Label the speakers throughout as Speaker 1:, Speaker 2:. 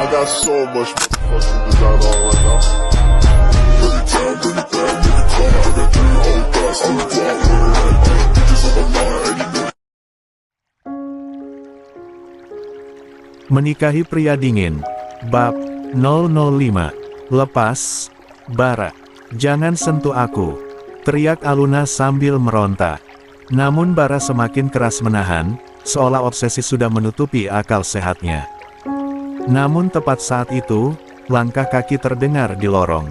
Speaker 1: got so much motherfucking design on right now. Bring it down, bring it down, bring it down. I got three whole thoughts on the block with it right now. Bitches on the line, and you know.
Speaker 2: Menikahi pria dingin. Bab 005. Lepas, Bara. Jangan sentuh aku. Teriak Aluna sambil meronta. Namun Bara semakin keras menahan, seolah obsesi sudah menutupi akal sehatnya. Namun tepat saat itu, langkah kaki terdengar di lorong.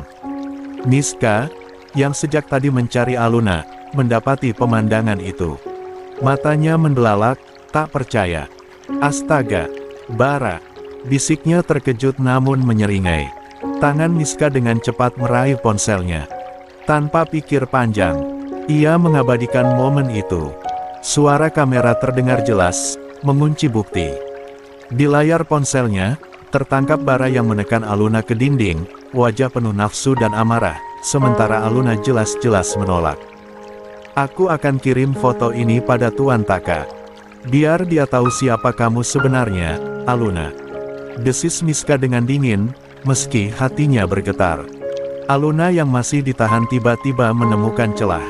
Speaker 2: Miska, yang sejak tadi mencari Aluna, mendapati pemandangan itu. Matanya mendelalak, tak percaya. Astaga, Bara! Bisiknya terkejut namun menyeringai. Tangan Miska dengan cepat meraih ponselnya. Tanpa pikir panjang, ia mengabadikan momen itu. Suara kamera terdengar jelas, mengunci bukti. Di layar ponselnya, tertangkap Bara yang menekan Aluna ke dinding, wajah penuh nafsu dan amarah, sementara Aluna jelas-jelas menolak. Aku akan kirim foto ini pada Tuan Taka. Biar dia tahu siapa kamu sebenarnya, Aluna. Desis Miska dengan dingin, meski hatinya bergetar. Aluna yang masih ditahan tiba-tiba menemukan celah.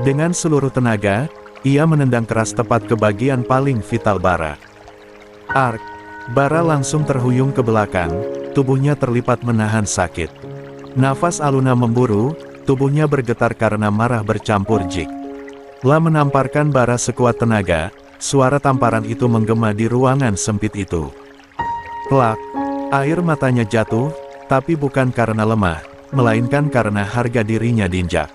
Speaker 2: Dengan seluruh tenaga, ia menendang keras tepat ke bagian paling vital Bara. Ark! Bara langsung terhuyung ke belakang, tubuhnya terlipat menahan sakit. Nafas Aluna memburu, tubuhnya bergetar karena marah bercampur jik. La menamparkan Bara sekuat tenaga, suara tamparan itu menggema di ruangan sempit itu. Plak! Air matanya jatuh, tapi bukan karena lemah, melainkan karena harga dirinya diinjak.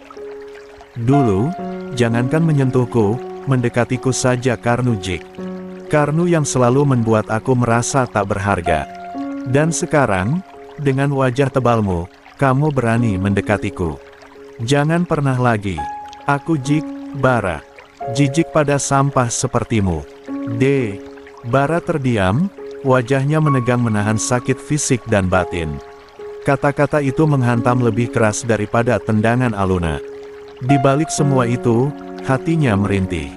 Speaker 2: Dulu, jangankan menyentuhku, mendekatiku saja Karnu jik. Karnu yang selalu membuat aku merasa tak berharga. Dan sekarang, dengan wajah tebalmu, kamu berani mendekatiku. Jangan pernah lagi. Aku jik, Bara. Jijik pada sampah sepertimu. D. Bara terdiam, wajahnya menegang menahan sakit fisik dan batin. Kata-kata itu menghantam lebih keras daripada tendangan Aluna. Di balik semua itu, hatinya merintih.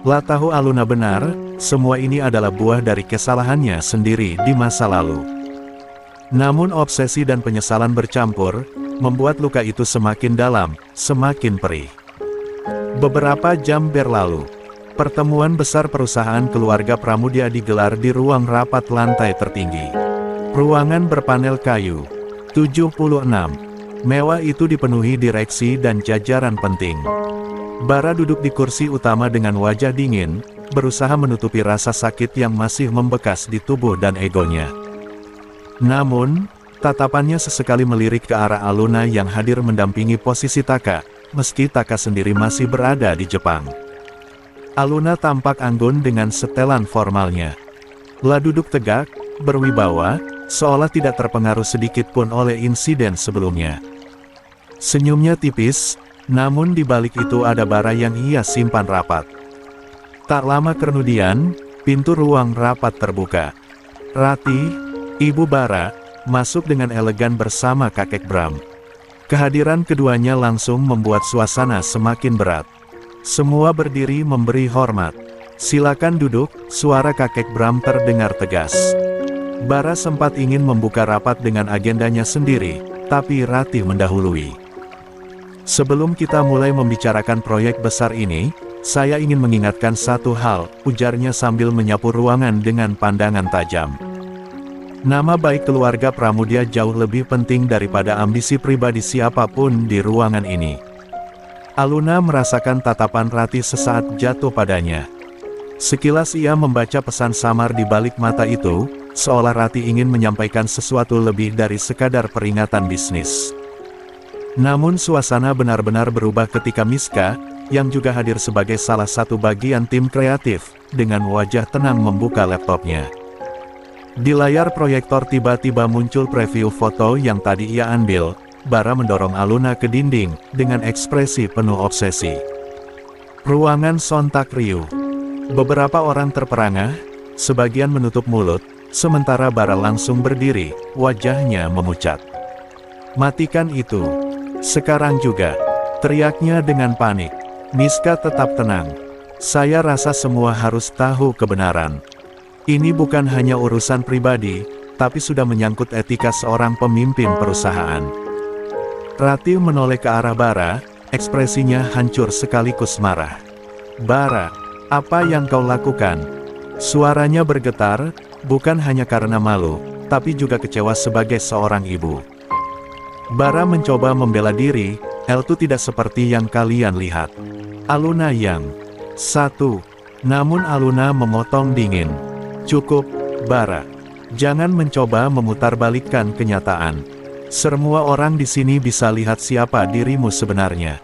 Speaker 2: La tahu Aluna benar, semua ini adalah buah dari kesalahannya sendiri di masa lalu. Namun obsesi dan penyesalan bercampur, membuat luka itu semakin dalam, semakin perih. Beberapa jam berlalu. Pertemuan besar perusahaan keluarga Pramudia digelar di ruang rapat lantai tertinggi. Ruangan berpanel kayu. 76. Mewah itu dipenuhi direksi dan jajaran penting. Bara duduk di kursi utama dengan wajah dingin, berusaha menutupi rasa sakit yang masih membekas di tubuh dan egonya. Namun, tatapannya sesekali melirik ke arah Aluna yang hadir mendampingi posisi Taka, meski Taka sendiri masih berada di Jepang. Aluna tampak anggun dengan setelan formalnya. La duduk tegak, berwibawa, seolah tidak terpengaruh sedikit pun oleh insiden sebelumnya. Senyumnya tipis, namun di balik itu ada bara yang ia simpan rapat. Tak lama kemudian, pintu ruang rapat terbuka. Rati, Ibu Bara, masuk dengan elegan bersama kakek Bram. Kehadiran keduanya langsung membuat suasana semakin berat. Semua berdiri memberi hormat. Silakan duduk, suara kakek Bram terdengar tegas. Bara sempat ingin membuka rapat dengan agendanya sendiri, tapi Rati mendahului. Sebelum kita mulai membicarakan proyek besar ini, saya ingin mengingatkan satu hal, ujarnya sambil menyapu ruangan dengan pandangan tajam. Nama baik keluarga Pramudia jauh lebih penting daripada ambisi pribadi siapapun di ruangan ini. Aluna merasakan tatapan Rati sesaat jatuh padanya. Sekilas ia membaca pesan samar di balik mata itu, seolah Rati ingin menyampaikan sesuatu lebih dari sekadar peringatan bisnis. Namun suasana benar-benar berubah ketika Miska, yang juga hadir sebagai salah satu bagian tim kreatif, dengan wajah tenang membuka laptopnya. Di layar proyektor tiba-tiba muncul preview foto yang tadi ia ambil. Bara mendorong Aluna ke dinding, dengan ekspresi penuh obsesi. Ruangan sontak riuh. Beberapa orang terperangah, sebagian menutup mulut, sementara Bara langsung berdiri, wajahnya memucat. Matikan itu. Sekarang juga. Teriaknya dengan panik. Miska tetap tenang. Saya rasa semua harus tahu kebenaran. Ini bukan hanya urusan pribadi, tapi sudah menyangkut etika seorang pemimpin perusahaan. Rati menoleh ke arah Bara, ekspresinya hancur sekaligus marah. "Bara, apa yang kau lakukan?" Suaranya bergetar, bukan hanya karena malu, tapi juga kecewa sebagai seorang ibu. Bara mencoba membela diri, "Itu tidak seperti yang kalian lihat. Aluna yang satu." Namun Aluna memotong dingin. "Cukup, Bara. Jangan mencoba memutarbalikkan kenyataan. Semua orang di sini bisa lihat siapa dirimu sebenarnya."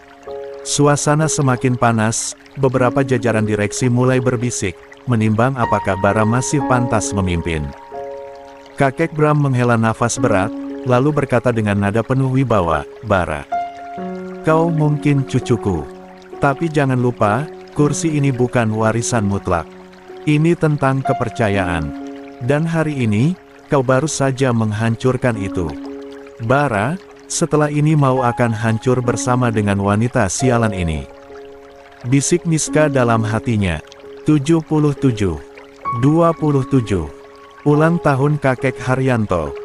Speaker 2: Suasana semakin panas, beberapa jajaran direksi mulai berbisik, menimbang apakah Bara masih pantas memimpin. Kakek Bram menghela nafas berat, lalu berkata dengan nada penuh wibawa, "Bara, kau mungkin cucuku. Tapi jangan lupa, kursi ini bukan warisan mutlak. Ini tentang kepercayaan. Dan hari ini, kau baru saja menghancurkan itu. Bara, setelah ini mau akan hancur bersama dengan wanita sialan ini." Bisik Niska dalam hatinya. 77. 27. Ulang tahun kakek Haryanto.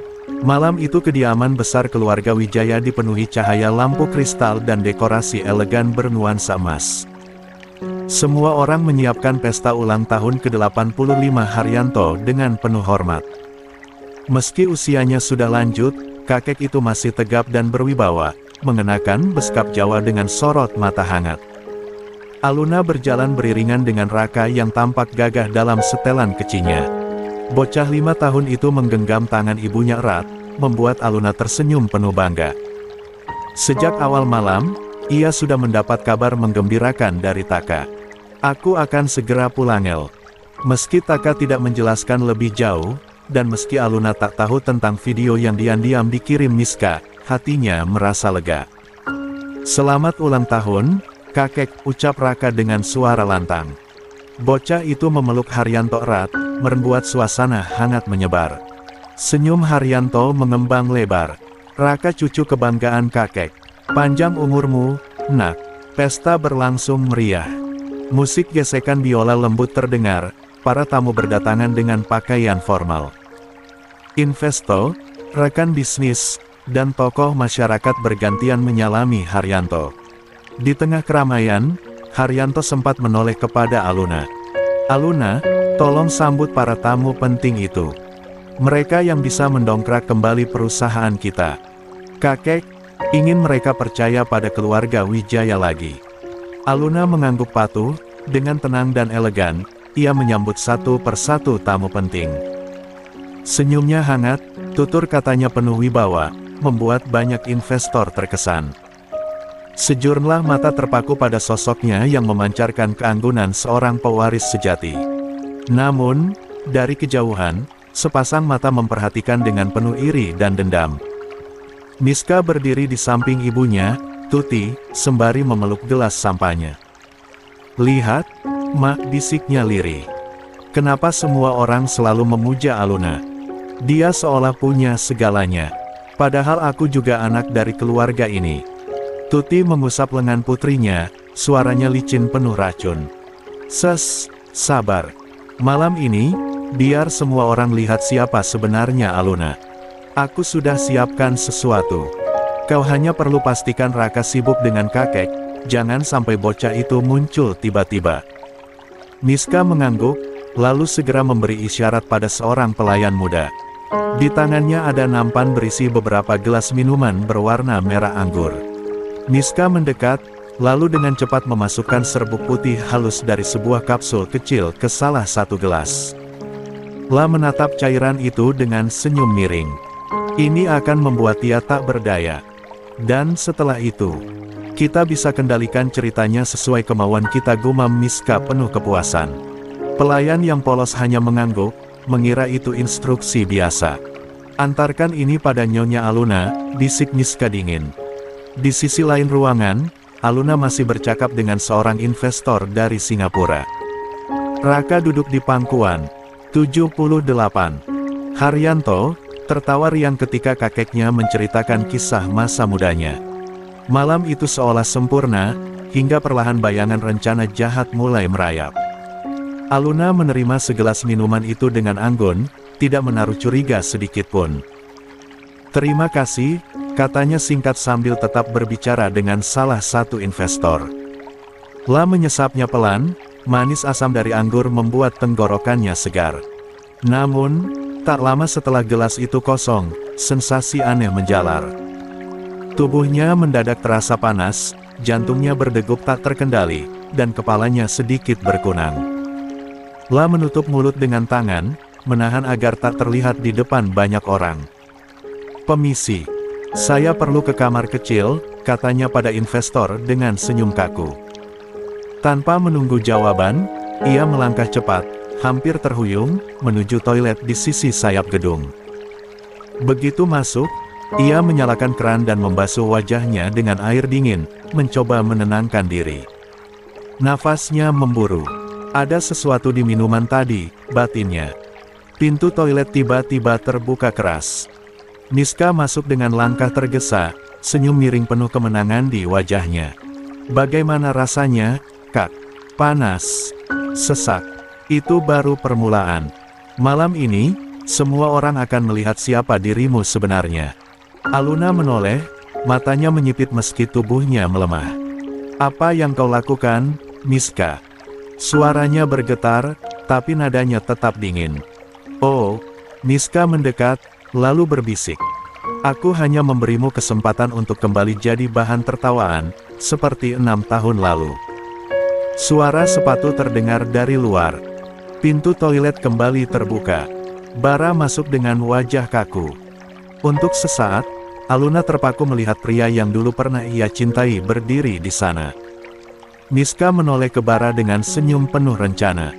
Speaker 2: Malam itu kediaman besar keluarga Wijaya dipenuhi cahaya lampu kristal dan dekorasi elegan bernuansa emas. Semua orang menyiapkan pesta ulang tahun ke-85 Haryanto dengan penuh hormat. Meski usianya sudah lanjut, kakek itu masih tegap dan berwibawa, mengenakan beskap Jawa dengan sorot mata hangat. Aluna berjalan beriringan dengan Raka yang tampak gagah dalam setelan kecinya. Bocah 5 tahun itu menggenggam tangan ibunya erat, membuat Aluna tersenyum penuh bangga. Sejak awal malam, ia sudah mendapat kabar menggembirakan dari Taka. "Aku akan segera pulang, El." Meski Taka tidak menjelaskan lebih jauh, dan meski Aluna tak tahu tentang video yang diam-diam dikirim Niska, hatinya merasa lega. "Selamat ulang tahun, kakek," ucap Raka dengan suara lantang. Bocah itu memeluk Haryanto erat, membuat suasana hangat menyebar. Senyum Haryanto mengembang lebar. "Raka, cucu kebanggaan kakek. Panjang umurmu, nak." Pesta berlangsung meriah. Musik gesekan biola lembut terdengar, para tamu berdatangan dengan pakaian formal. Investor, rekan bisnis, dan tokoh masyarakat bergantian menyalami Haryanto. Di tengah keramaian, Haryanto sempat menoleh kepada Aluna. "Aluna, tolong sambut para tamu penting itu. Mereka yang bisa mendongkrak kembali perusahaan kita. Kakek ingin mereka percaya pada keluarga Wijaya lagi." Aluna mengangguk patuh, dengan tenang dan elegan, ia menyambut satu persatu tamu penting. Senyumnya hangat, tutur katanya penuh wibawa, membuat banyak investor terkesan. Sejumlah mata terpaku pada sosoknya yang memancarkan keanggunan seorang pewaris sejati. Namun, dari kejauhan, sepasang mata memperhatikan dengan penuh iri dan dendam. Niska berdiri di samping ibunya, Tuti, sembari memeluk gelas sampahnya. "Lihat, Mak," bisiknya lirih. "Kenapa semua orang selalu memuja Aluna? Dia seolah punya segalanya. Padahal aku juga anak dari keluarga ini." Tuti mengusap lengan putrinya, suaranya licin penuh racun. Sabar. Malam ini, biar semua orang lihat siapa sebenarnya Aluna. Aku sudah siapkan sesuatu. Kau hanya perlu pastikan Raka sibuk dengan kakek, jangan sampai bocah itu muncul tiba-tiba." Niska mengangguk, lalu segera memberi isyarat pada seorang pelayan muda. Di tangannya ada nampan berisi beberapa gelas minuman berwarna merah anggur. Niska mendekat, lalu dengan cepat memasukkan serbuk putih halus dari sebuah kapsul kecil ke salah satu gelas. La menatap cairan itu dengan senyum miring. Ini akan membuat dia tak berdaya. Dan setelah itu, kita bisa kendalikan ceritanya sesuai kemauan kita, gumam Niska penuh kepuasan. Pelayan yang polos hanya mengangguk, mengira itu instruksi biasa. "Antarkan ini pada Nyonya Aluna," bisik Niska dingin. Di sisi lain ruangan, Aluna masih bercakap dengan seorang investor dari Singapura. Raka duduk di pangkuan. 78. Haryanto tertawa riang ketika kakeknya menceritakan kisah masa mudanya. Malam itu seolah sempurna, hingga perlahan bayangan rencana jahat mulai merayap. Aluna menerima segelas minuman itu dengan anggun, tidak menaruh curiga sedikitpun. "Terima kasih," katanya singkat sambil tetap berbicara dengan salah satu investor. La menyesapnya pelan, manis asam dari anggur membuat tenggorokannya segar. Namun, tak lama setelah gelas itu kosong, sensasi aneh menjalar. Tubuhnya mendadak terasa panas, jantungnya berdegup tak terkendali, dan kepalanya sedikit berkunang. La menutup mulut dengan tangan, menahan agar tak terlihat di depan banyak orang. "Permisi, saya perlu ke kamar kecil," katanya pada investor dengan senyum kaku. Tanpa menunggu jawaban, ia melangkah cepat, hampir terhuyung, menuju toilet di sisi sayap gedung. Begitu masuk, ia menyalakan keran dan membasuh wajahnya dengan air dingin, mencoba menenangkan diri. Nafasnya memburu. Ada sesuatu di minuman tadi, batinnya. Pintu toilet tiba-tiba terbuka keras. Niska masuk dengan langkah tergesa, senyum miring penuh kemenangan di wajahnya. "Bagaimana rasanya, Kak?" "Panas. Sesak. Itu baru permulaan. Malam ini, semua orang akan melihat siapa dirimu sebenarnya." Aluna menoleh, matanya menyipit meski tubuhnya melemah. "Apa yang kau lakukan, Niska?" Suaranya bergetar, tapi nadanya tetap dingin. "Oh," Niska mendekat, lalu berbisik. "Aku hanya memberimu kesempatan untuk kembali jadi bahan tertawaan, seperti 6 tahun lalu." Suara sepatu terdengar dari luar. Pintu toilet kembali terbuka. Bara masuk dengan wajah kaku. Untuk sesaat, Aluna terpaku melihat pria yang dulu pernah ia cintai berdiri di sana. Niska menoleh ke Bara dengan senyum penuh rencana.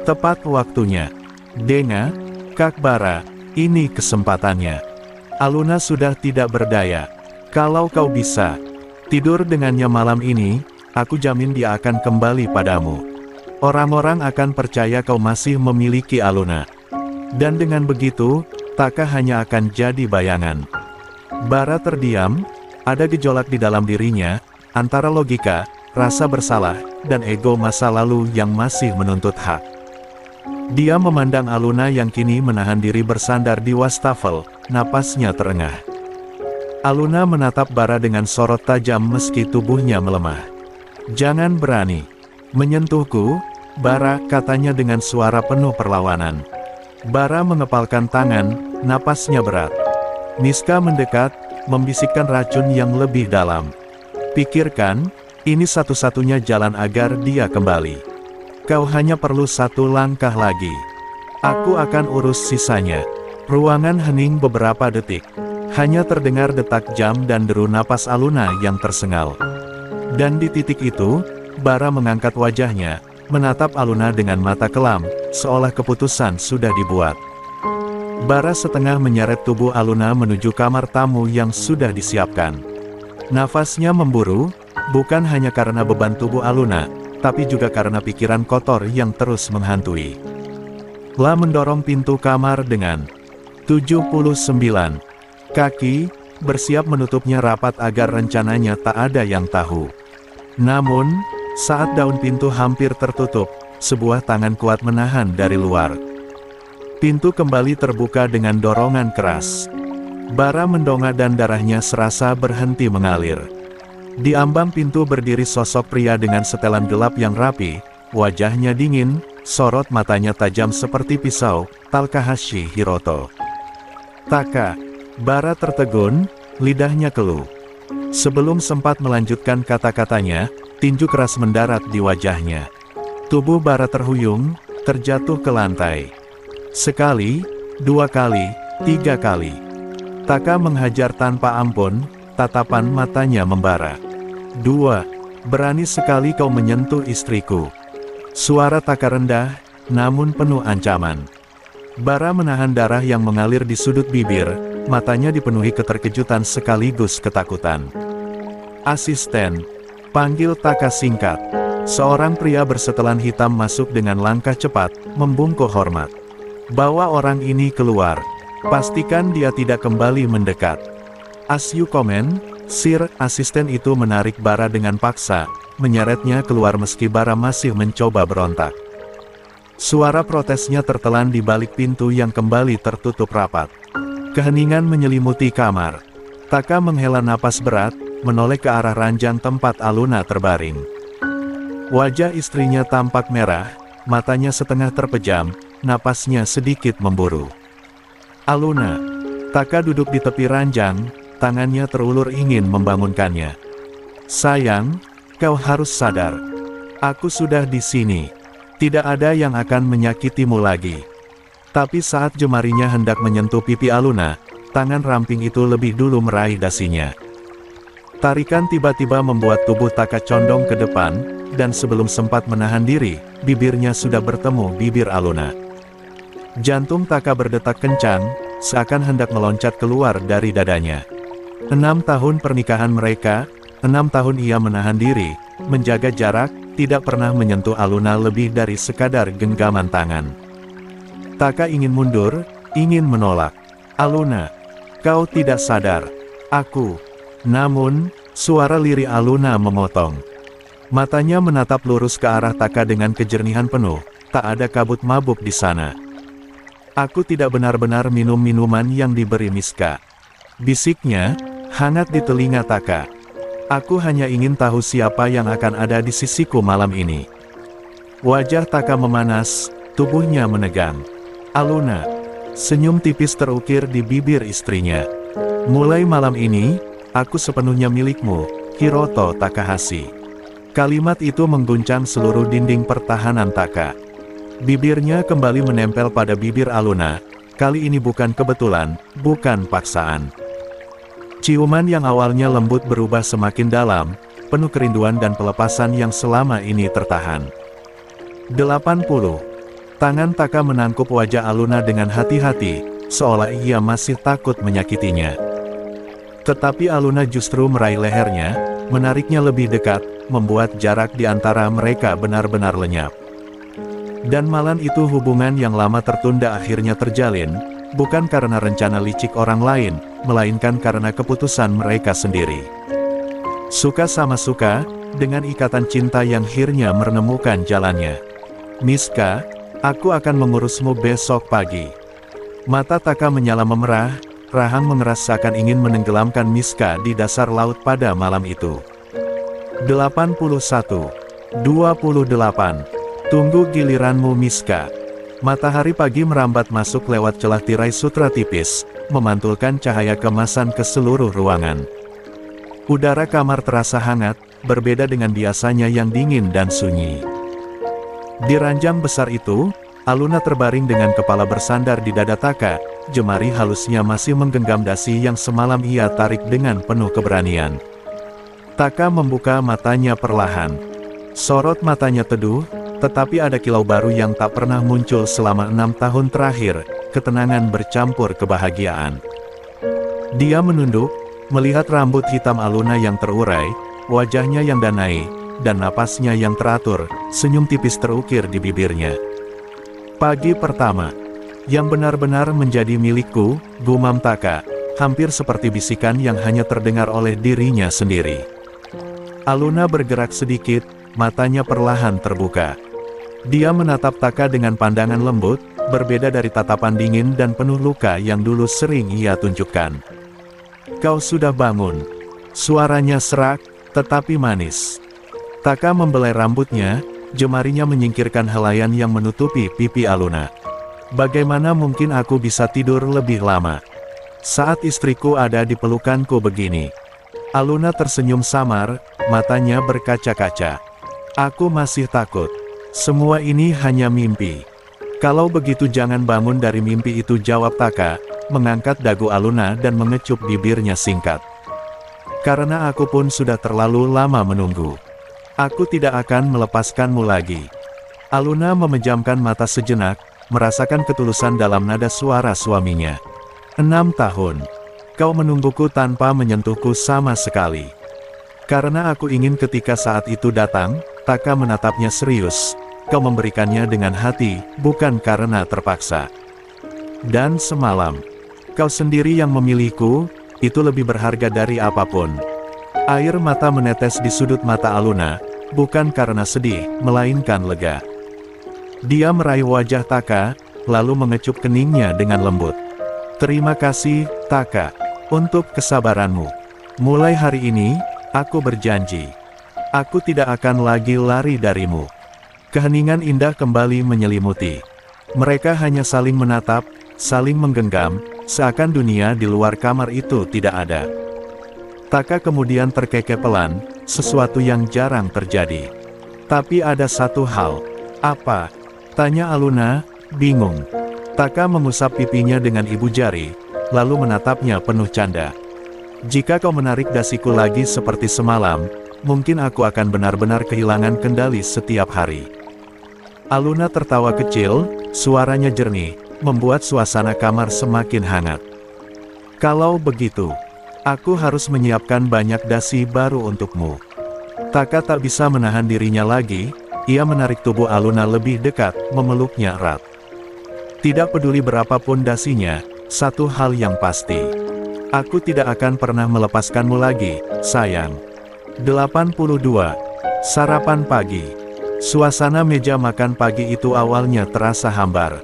Speaker 2: "Tepat waktunya. Denga, Kak Bara, ini kesempatannya." Aluna sudah tidak berdaya. "Kalau kau bisa tidur dengannya malam ini, aku jamin dia akan kembali padamu. Orang-orang akan percaya kau masih memiliki Aluna. Dan dengan begitu, takkah hanya akan jadi bayangan." Bara terdiam, ada gejolak di dalam dirinya, antara logika, rasa bersalah, dan ego masa lalu yang masih menuntut hak. Dia memandang Aluna yang kini menahan diri bersandar di wastafel, napasnya terengah. Aluna menatap Bara dengan sorot tajam meski tubuhnya melemah. "Jangan berani menyentuhku, Bara," katanya dengan suara penuh perlawanan. Bara mengepalkan tangan, napasnya berat. Niska mendekat, membisikkan racun yang lebih dalam. "Pikirkan, ini satu-satunya jalan agar dia kembali. Kau hanya perlu satu langkah lagi. Aku akan urus sisanya." Ruangan hening beberapa detik. Hanya terdengar detak jam dan deru napas Aluna yang tersengal. Dan di titik itu, Bara mengangkat wajahnya, menatap Aluna dengan mata kelam, seolah keputusan sudah dibuat. Bara setengah menyeret tubuh Aluna menuju kamar tamu yang sudah disiapkan. Nafasnya memburu, bukan hanya karena beban tubuh Aluna, tapi juga karena pikiran kotor yang terus menghantui. La mendorong pintu kamar dengan 79 kaki, bersiap menutupnya rapat agar rencananya tak ada yang tahu. Namun, saat daun pintu hampir tertutup, sebuah tangan kuat menahan dari luar. Pintu kembali terbuka dengan dorongan keras. Bara mendongak dan darahnya serasa berhenti mengalir. Di ambang pintu berdiri sosok pria dengan setelan gelap yang rapi, wajahnya dingin, sorot matanya tajam seperti pisau, Takahashi Hiroto. "Taka." Bara tertegun, lidahnya keluh. Sebelum sempat melanjutkan kata-katanya, tinju keras mendarat di wajahnya. Tubuh Bara terhuyung, terjatuh ke lantai. Sekali, 2 kali, 3 kali. Taka menghajar tanpa ampun, tatapan matanya membara. 2. "Berani sekali kau menyentuh istriku." Suara Taka rendah, namun penuh ancaman. Bara menahan darah yang mengalir di sudut bibir, matanya dipenuhi keterkejutan sekaligus ketakutan. "Asisten, panggil Taka," singkat. Seorang pria bersetelan hitam masuk dengan langkah cepat, membungkuk hormat. "Bawa orang ini keluar. Pastikan dia tidak kembali mendekat." "As you comment, Sir." Asisten itu menarik Bara dengan paksa, menyeretnya keluar meski Bara masih mencoba berontak. Suara protesnya tertelan di balik pintu yang kembali tertutup rapat. Keheningan menyelimuti kamar. Taka menghela napas berat, menoleh ke arah ranjang tempat Aluna terbaring. Wajah istrinya tampak merah, matanya setengah terpejam, napasnya sedikit memburu. "Aluna." Taka duduk di tepi ranjang, tangannya terulur ingin membangunkannya. "Sayang, kau harus sadar. Aku sudah di sini. Tidak ada yang akan menyakitimu lagi." Tapi saat jemarinya hendak menyentuh pipi Aluna, tangan ramping itu lebih dulu meraih dasinya. Tarikan tiba-tiba membuat tubuh Taka condong ke depan, dan sebelum sempat menahan diri, bibirnya sudah bertemu bibir Aluna. Jantung Taka berdetak kencang, seakan hendak meloncat keluar dari dadanya. 6 tahun pernikahan mereka, 6 tahun ia menahan diri, menjaga jarak, tidak pernah menyentuh Aluna lebih dari sekadar genggaman tangan. Taka ingin mundur, ingin menolak. "Aluna, kau tidak sadar. Aku..." Namun, suara lirih Aluna memotong. Matanya menatap lurus ke arah Taka dengan kejernihan penuh, tak ada kabut mabuk di sana. "Aku tidak benar-benar minum minuman yang diberi Miska," bisiknya, hangat di telinga Taka. "Aku hanya ingin tahu siapa yang akan ada di sisiku malam ini." Wajah Taka memanas, tubuhnya menegang. "Aluna." Senyum tipis terukir di bibir istrinya. "Mulai malam ini, aku sepenuhnya milikmu, Hiroto Takahashi." Kalimat itu mengguncang seluruh dinding pertahanan Taka. Bibirnya kembali menempel pada bibir Aluna, kali ini bukan kebetulan, bukan paksaan. Ciuman yang awalnya lembut berubah semakin dalam, penuh kerinduan dan pelepasan yang selama ini tertahan. 80. Tangan Taka menangkup wajah Aluna dengan hati-hati, seolah ia masih takut menyakitinya. Tetapi Aluna justru meraih lehernya, menariknya lebih dekat, membuat jarak di antara mereka benar-benar lenyap. Dan malam itu hubungan yang lama tertunda akhirnya terjalin, bukan karena rencana licik orang lain, melainkan karena keputusan mereka sendiri. Suka sama suka, dengan ikatan cinta yang akhirnya menemukan jalannya. "Miska, aku akan mengurusmu besok pagi." Mata Taka menyala memerah, rahang mengeras seakan ingin menenggelamkan Miska di dasar laut pada malam itu. 81. 28. Tunggu giliranmu Miska. Matahari pagi merambat masuk lewat celah tirai sutra tipis, memantulkan cahaya kemasan ke seluruh ruangan. Udara kamar terasa hangat, berbeda dengan biasanya yang dingin dan sunyi. Di ranjang besar itu, Aluna terbaring dengan kepala bersandar di dada Taka, jemari halusnya masih menggenggam dasi yang semalam ia tarik dengan penuh keberanian. Taka membuka matanya perlahan. Sorot matanya teduh, tetapi ada kilau baru yang tak pernah muncul selama 6 tahun terakhir, ketenangan bercampur kebahagiaan. Dia menunduk, melihat rambut hitam Aluna yang terurai, wajahnya yang danai, dan napasnya yang teratur, senyum tipis terukir di bibirnya. "Pagi pertama, yang benar-benar menjadi milikku," gumam Taka, hampir seperti bisikan yang hanya terdengar oleh dirinya sendiri. Aluna bergerak sedikit, matanya perlahan terbuka. Dia menatap Taka dengan pandangan lembut, berbeda dari tatapan dingin dan penuh luka yang dulu sering ia tunjukkan. "Kau sudah bangun." Suaranya serak, tetapi manis. Taka membelai rambutnya, jemarinya menyingkirkan helaian yang menutupi pipi Aluna. "Bagaimana mungkin aku bisa tidur lebih lama saat istriku ada di pelukanku begini?" Aluna tersenyum samar, matanya berkaca-kaca. "Aku masih takut. Semua ini hanya mimpi." "Kalau begitu jangan bangun dari mimpi itu," jawab Taka, mengangkat dagu Aluna dan mengecup bibirnya singkat. "Karena aku pun sudah terlalu lama menunggu. Aku tidak akan melepaskanmu lagi." Aluna memejamkan mata sejenak, merasakan ketulusan dalam nada suara suaminya. 6 tahun. Kau menungguku tanpa menyentuhku sama sekali. Karena aku ingin ketika saat itu datang, Taka menatapnya serius. Kau memberikannya dengan hati, bukan karena terpaksa. Dan semalam, kau sendiri yang memilihku, itu lebih berharga dari apapun. Air mata menetes di sudut mata Aluna, bukan karena sedih, melainkan lega. Dia meraih wajah Taka, lalu mengecup keningnya dengan lembut. Terima kasih, Taka, untuk kesabaranmu. Mulai hari ini, aku berjanji. Aku tidak akan lagi lari darimu. Keheningan indah kembali menyelimuti. Mereka hanya saling menatap, saling menggenggam, seakan dunia di luar kamar itu tidak ada. Taka kemudian terkekeh pelan, sesuatu yang jarang terjadi. Tapi ada satu hal. Apa? Tanya Aluna, bingung. Taka mengusap pipinya dengan ibu jari, lalu menatapnya penuh canda. Jika kau menarik dasiku lagi seperti semalam, mungkin aku akan benar-benar kehilangan kendali setiap hari. Aluna tertawa kecil, suaranya jernih, membuat suasana kamar semakin hangat. Kalau begitu, aku harus menyiapkan banyak dasi baru untukmu. Taka tak bisa menahan dirinya lagi, ia menarik tubuh Aluna lebih dekat, memeluknya erat. Tidak peduli berapapun dasinya, satu hal yang pasti. Aku tidak akan pernah melepaskanmu lagi, sayang. 82. Sarapan pagi. Suasana meja makan pagi itu awalnya terasa hambar.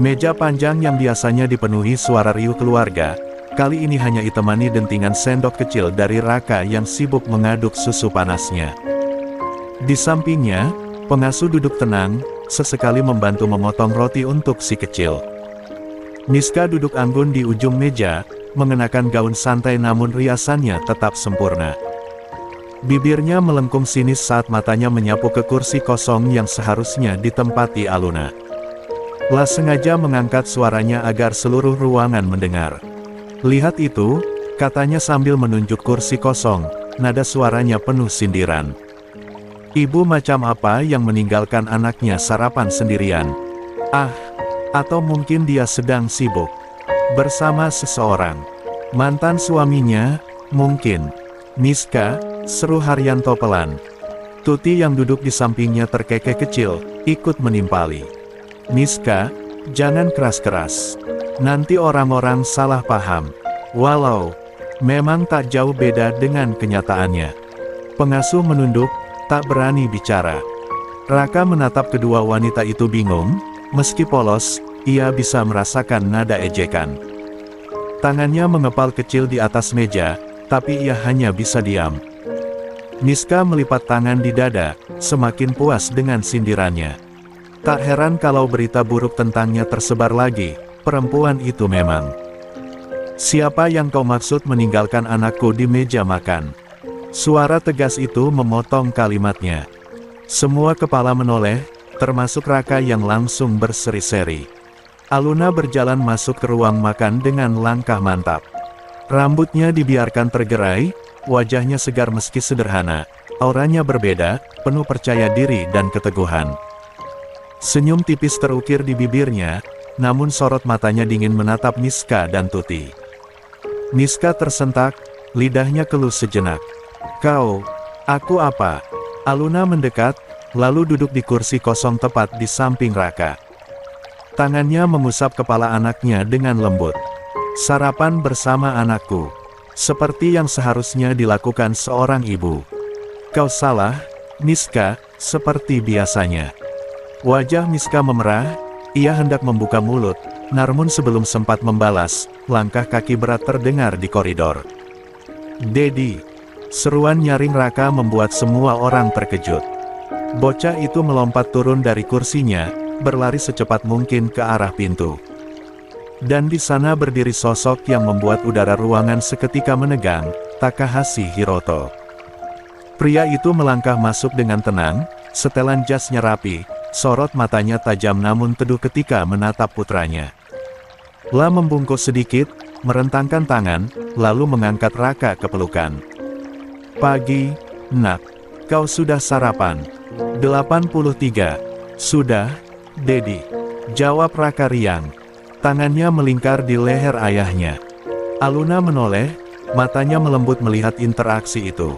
Speaker 2: Meja panjang yang biasanya dipenuhi suara riuh keluarga, kali ini hanya ditemani dentingan sendok kecil dari Raka yang sibuk mengaduk susu panasnya. Di sampingnya, pengasuh duduk tenang, sesekali membantu memotong roti untuk si kecil. Niska duduk anggun di ujung meja, mengenakan gaun santai namun riasannya tetap sempurna. Bibirnya melengkung sinis saat matanya menyapu ke kursi kosong yang seharusnya ditempati Aluna. La sengaja mengangkat suaranya agar seluruh ruangan mendengar. Lihat itu, katanya sambil menunjuk kursi kosong, nada suaranya penuh sindiran. Ibu macam apa yang meninggalkan anaknya sarapan sendirian? Ah, atau mungkin dia sedang sibuk bersama seseorang. Mantan suaminya, mungkin. Niska, seru Haryanto pelan. Tuti yang duduk di sampingnya terkekeh kecil, ikut menimpali. Niska, jangan keras-keras. Nanti orang-orang salah paham. Walau, memang tak jauh beda dengan kenyataannya. Pengasuh menunduk, tak berani bicara. Raka menatap kedua wanita itu bingung, meski polos, ia bisa merasakan nada ejekan. Tangannya mengepal kecil di atas meja, tapi ia hanya bisa diam. Niska melipat tangan di dada, semakin puas dengan sindirannya. Tak heran kalau berita buruk tentangnya tersebar lagi, perempuan itu memang. Siapa yang kau maksud meninggalkan anakku di meja makan? Suara tegas itu memotong kalimatnya. Semua kepala menoleh, termasuk Raka yang langsung berseri-seri. Aluna berjalan masuk ke ruang makan dengan langkah mantap. Rambutnya dibiarkan tergerai, wajahnya segar meski sederhana, auranya berbeda, penuh percaya diri dan keteguhan. Senyum tipis terukir di bibirnya, namun sorot matanya dingin menatap Niska dan Tuti. Niska tersentak, lidahnya keluh sejenak. Kau, aku apa? Aluna mendekat, lalu duduk di kursi kosong tepat di samping Raka. Tangannya mengusap kepala anaknya dengan lembut. Sarapan bersama anakku. Seperti yang seharusnya dilakukan seorang ibu. Kau salah, Niska, seperti biasanya. Wajah Niska memerah, ia hendak membuka mulut, namun sebelum sempat membalas, langkah kaki berat terdengar di koridor. Dedi, seruan nyaring Raka membuat semua orang terkejut. Bocah itu melompat turun dari kursinya, berlari secepat mungkin ke arah pintu. Dan di sana berdiri sosok yang membuat udara ruangan seketika menegang, Takahashi Hiroto. Pria itu melangkah masuk dengan tenang, setelan jasnya rapi, sorot matanya tajam namun teduh ketika menatap putranya. La membungkuk sedikit, merentangkan tangan, lalu mengangkat Raka ke pelukan. Pagi, nak. Kau sudah sarapan? 83. Sudah, Dedi. Jawab Raka riang. Tangannya melingkar di leher ayahnya. Aluna menoleh, matanya melembut melihat interaksi itu.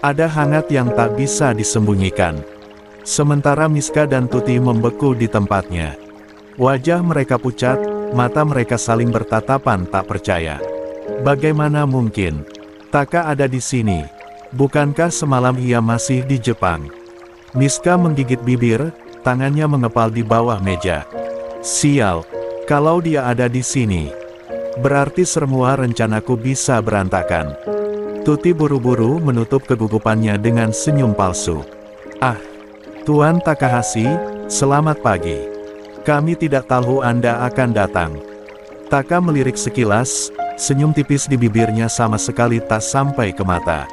Speaker 2: Ada hangat yang tak bisa disembunyikan. Sementara Niska dan Tuti membeku di tempatnya. Wajah mereka pucat, mata mereka saling bertatapan tak percaya. Bagaimana mungkin? Taka ada di sini. Bukankah semalam ia masih di Jepang? Niska menggigit bibir, tangannya mengepal di bawah meja. Sial, kalau dia ada di sini, berarti semua rencanaku bisa berantakan. Tuti buru-buru menutup kegugupannya dengan senyum palsu. Ah, Tuan Takahashi, selamat pagi. Kami tidak tahu Anda akan datang. Taka melirik sekilas, senyum tipis di bibirnya sama sekali tak sampai ke mata.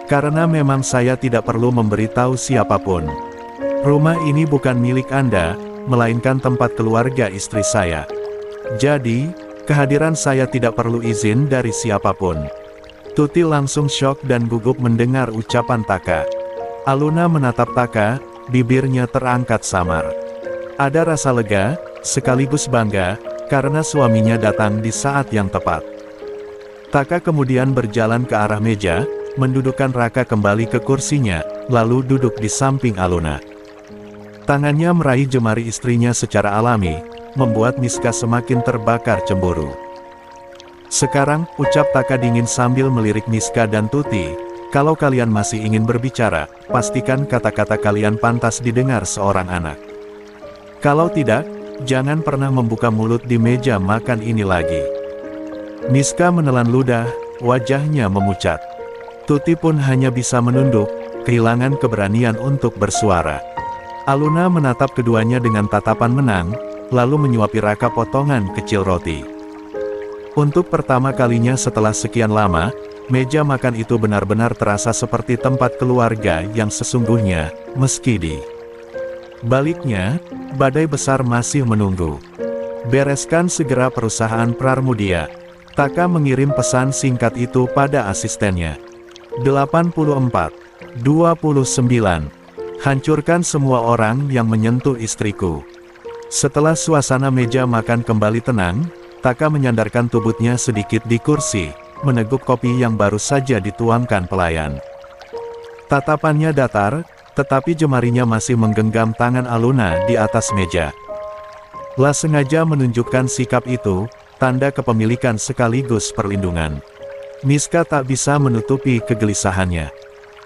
Speaker 2: Karena memang saya tidak perlu memberitahu siapapun. Rumah ini bukan milik Anda, melainkan tempat keluarga istri saya. Jadi, kehadiran saya tidak perlu izin dari siapapun. Tuti langsung syok dan gugup mendengar ucapan Taka. Aluna menatap Taka, bibirnya terangkat samar. Ada rasa lega, sekaligus bangga, karena suaminya datang di saat yang tepat. Taka kemudian berjalan ke arah meja, mendudukkan Raka kembali ke kursinya, lalu duduk di samping Aluna. Tangannya meraih jemari istrinya secara alami, membuat Miska semakin terbakar cemburu. Sekarang, ucap Taka dingin sambil melirik Miska dan Tuti, kalau kalian masih ingin berbicara, pastikan kata-kata kalian pantas didengar seorang anak. Kalau tidak, jangan pernah membuka mulut di meja makan ini lagi. Miska menelan ludah, wajahnya memucat. Tuti pun hanya bisa menunduk, kehilangan keberanian untuk bersuara. Aluna menatap keduanya dengan tatapan menang, lalu menyuapi Raka potongan kecil roti. Untuk pertama kalinya setelah sekian lama, meja makan itu benar-benar terasa seperti tempat keluarga yang sesungguhnya, meski di baliknya, badai besar masih menunggu. Bereskan segera perusahaan Pramudia. Taka mengirim pesan singkat itu pada asistennya. 84, 29. Hancurkan semua orang yang menyentuh istriku. Setelah suasana meja makan kembali tenang, Taka menyandarkan tubuhnya sedikit di kursi, meneguk kopi yang baru saja dituangkan pelayan. Tatapannya datar, tetapi jemarinya masih menggenggam tangan Aluna di atas meja. Lah sengaja menunjukkan sikap itu, tanda kepemilikan sekaligus perlindungan. Miska tak bisa menutupi kegelisahannya.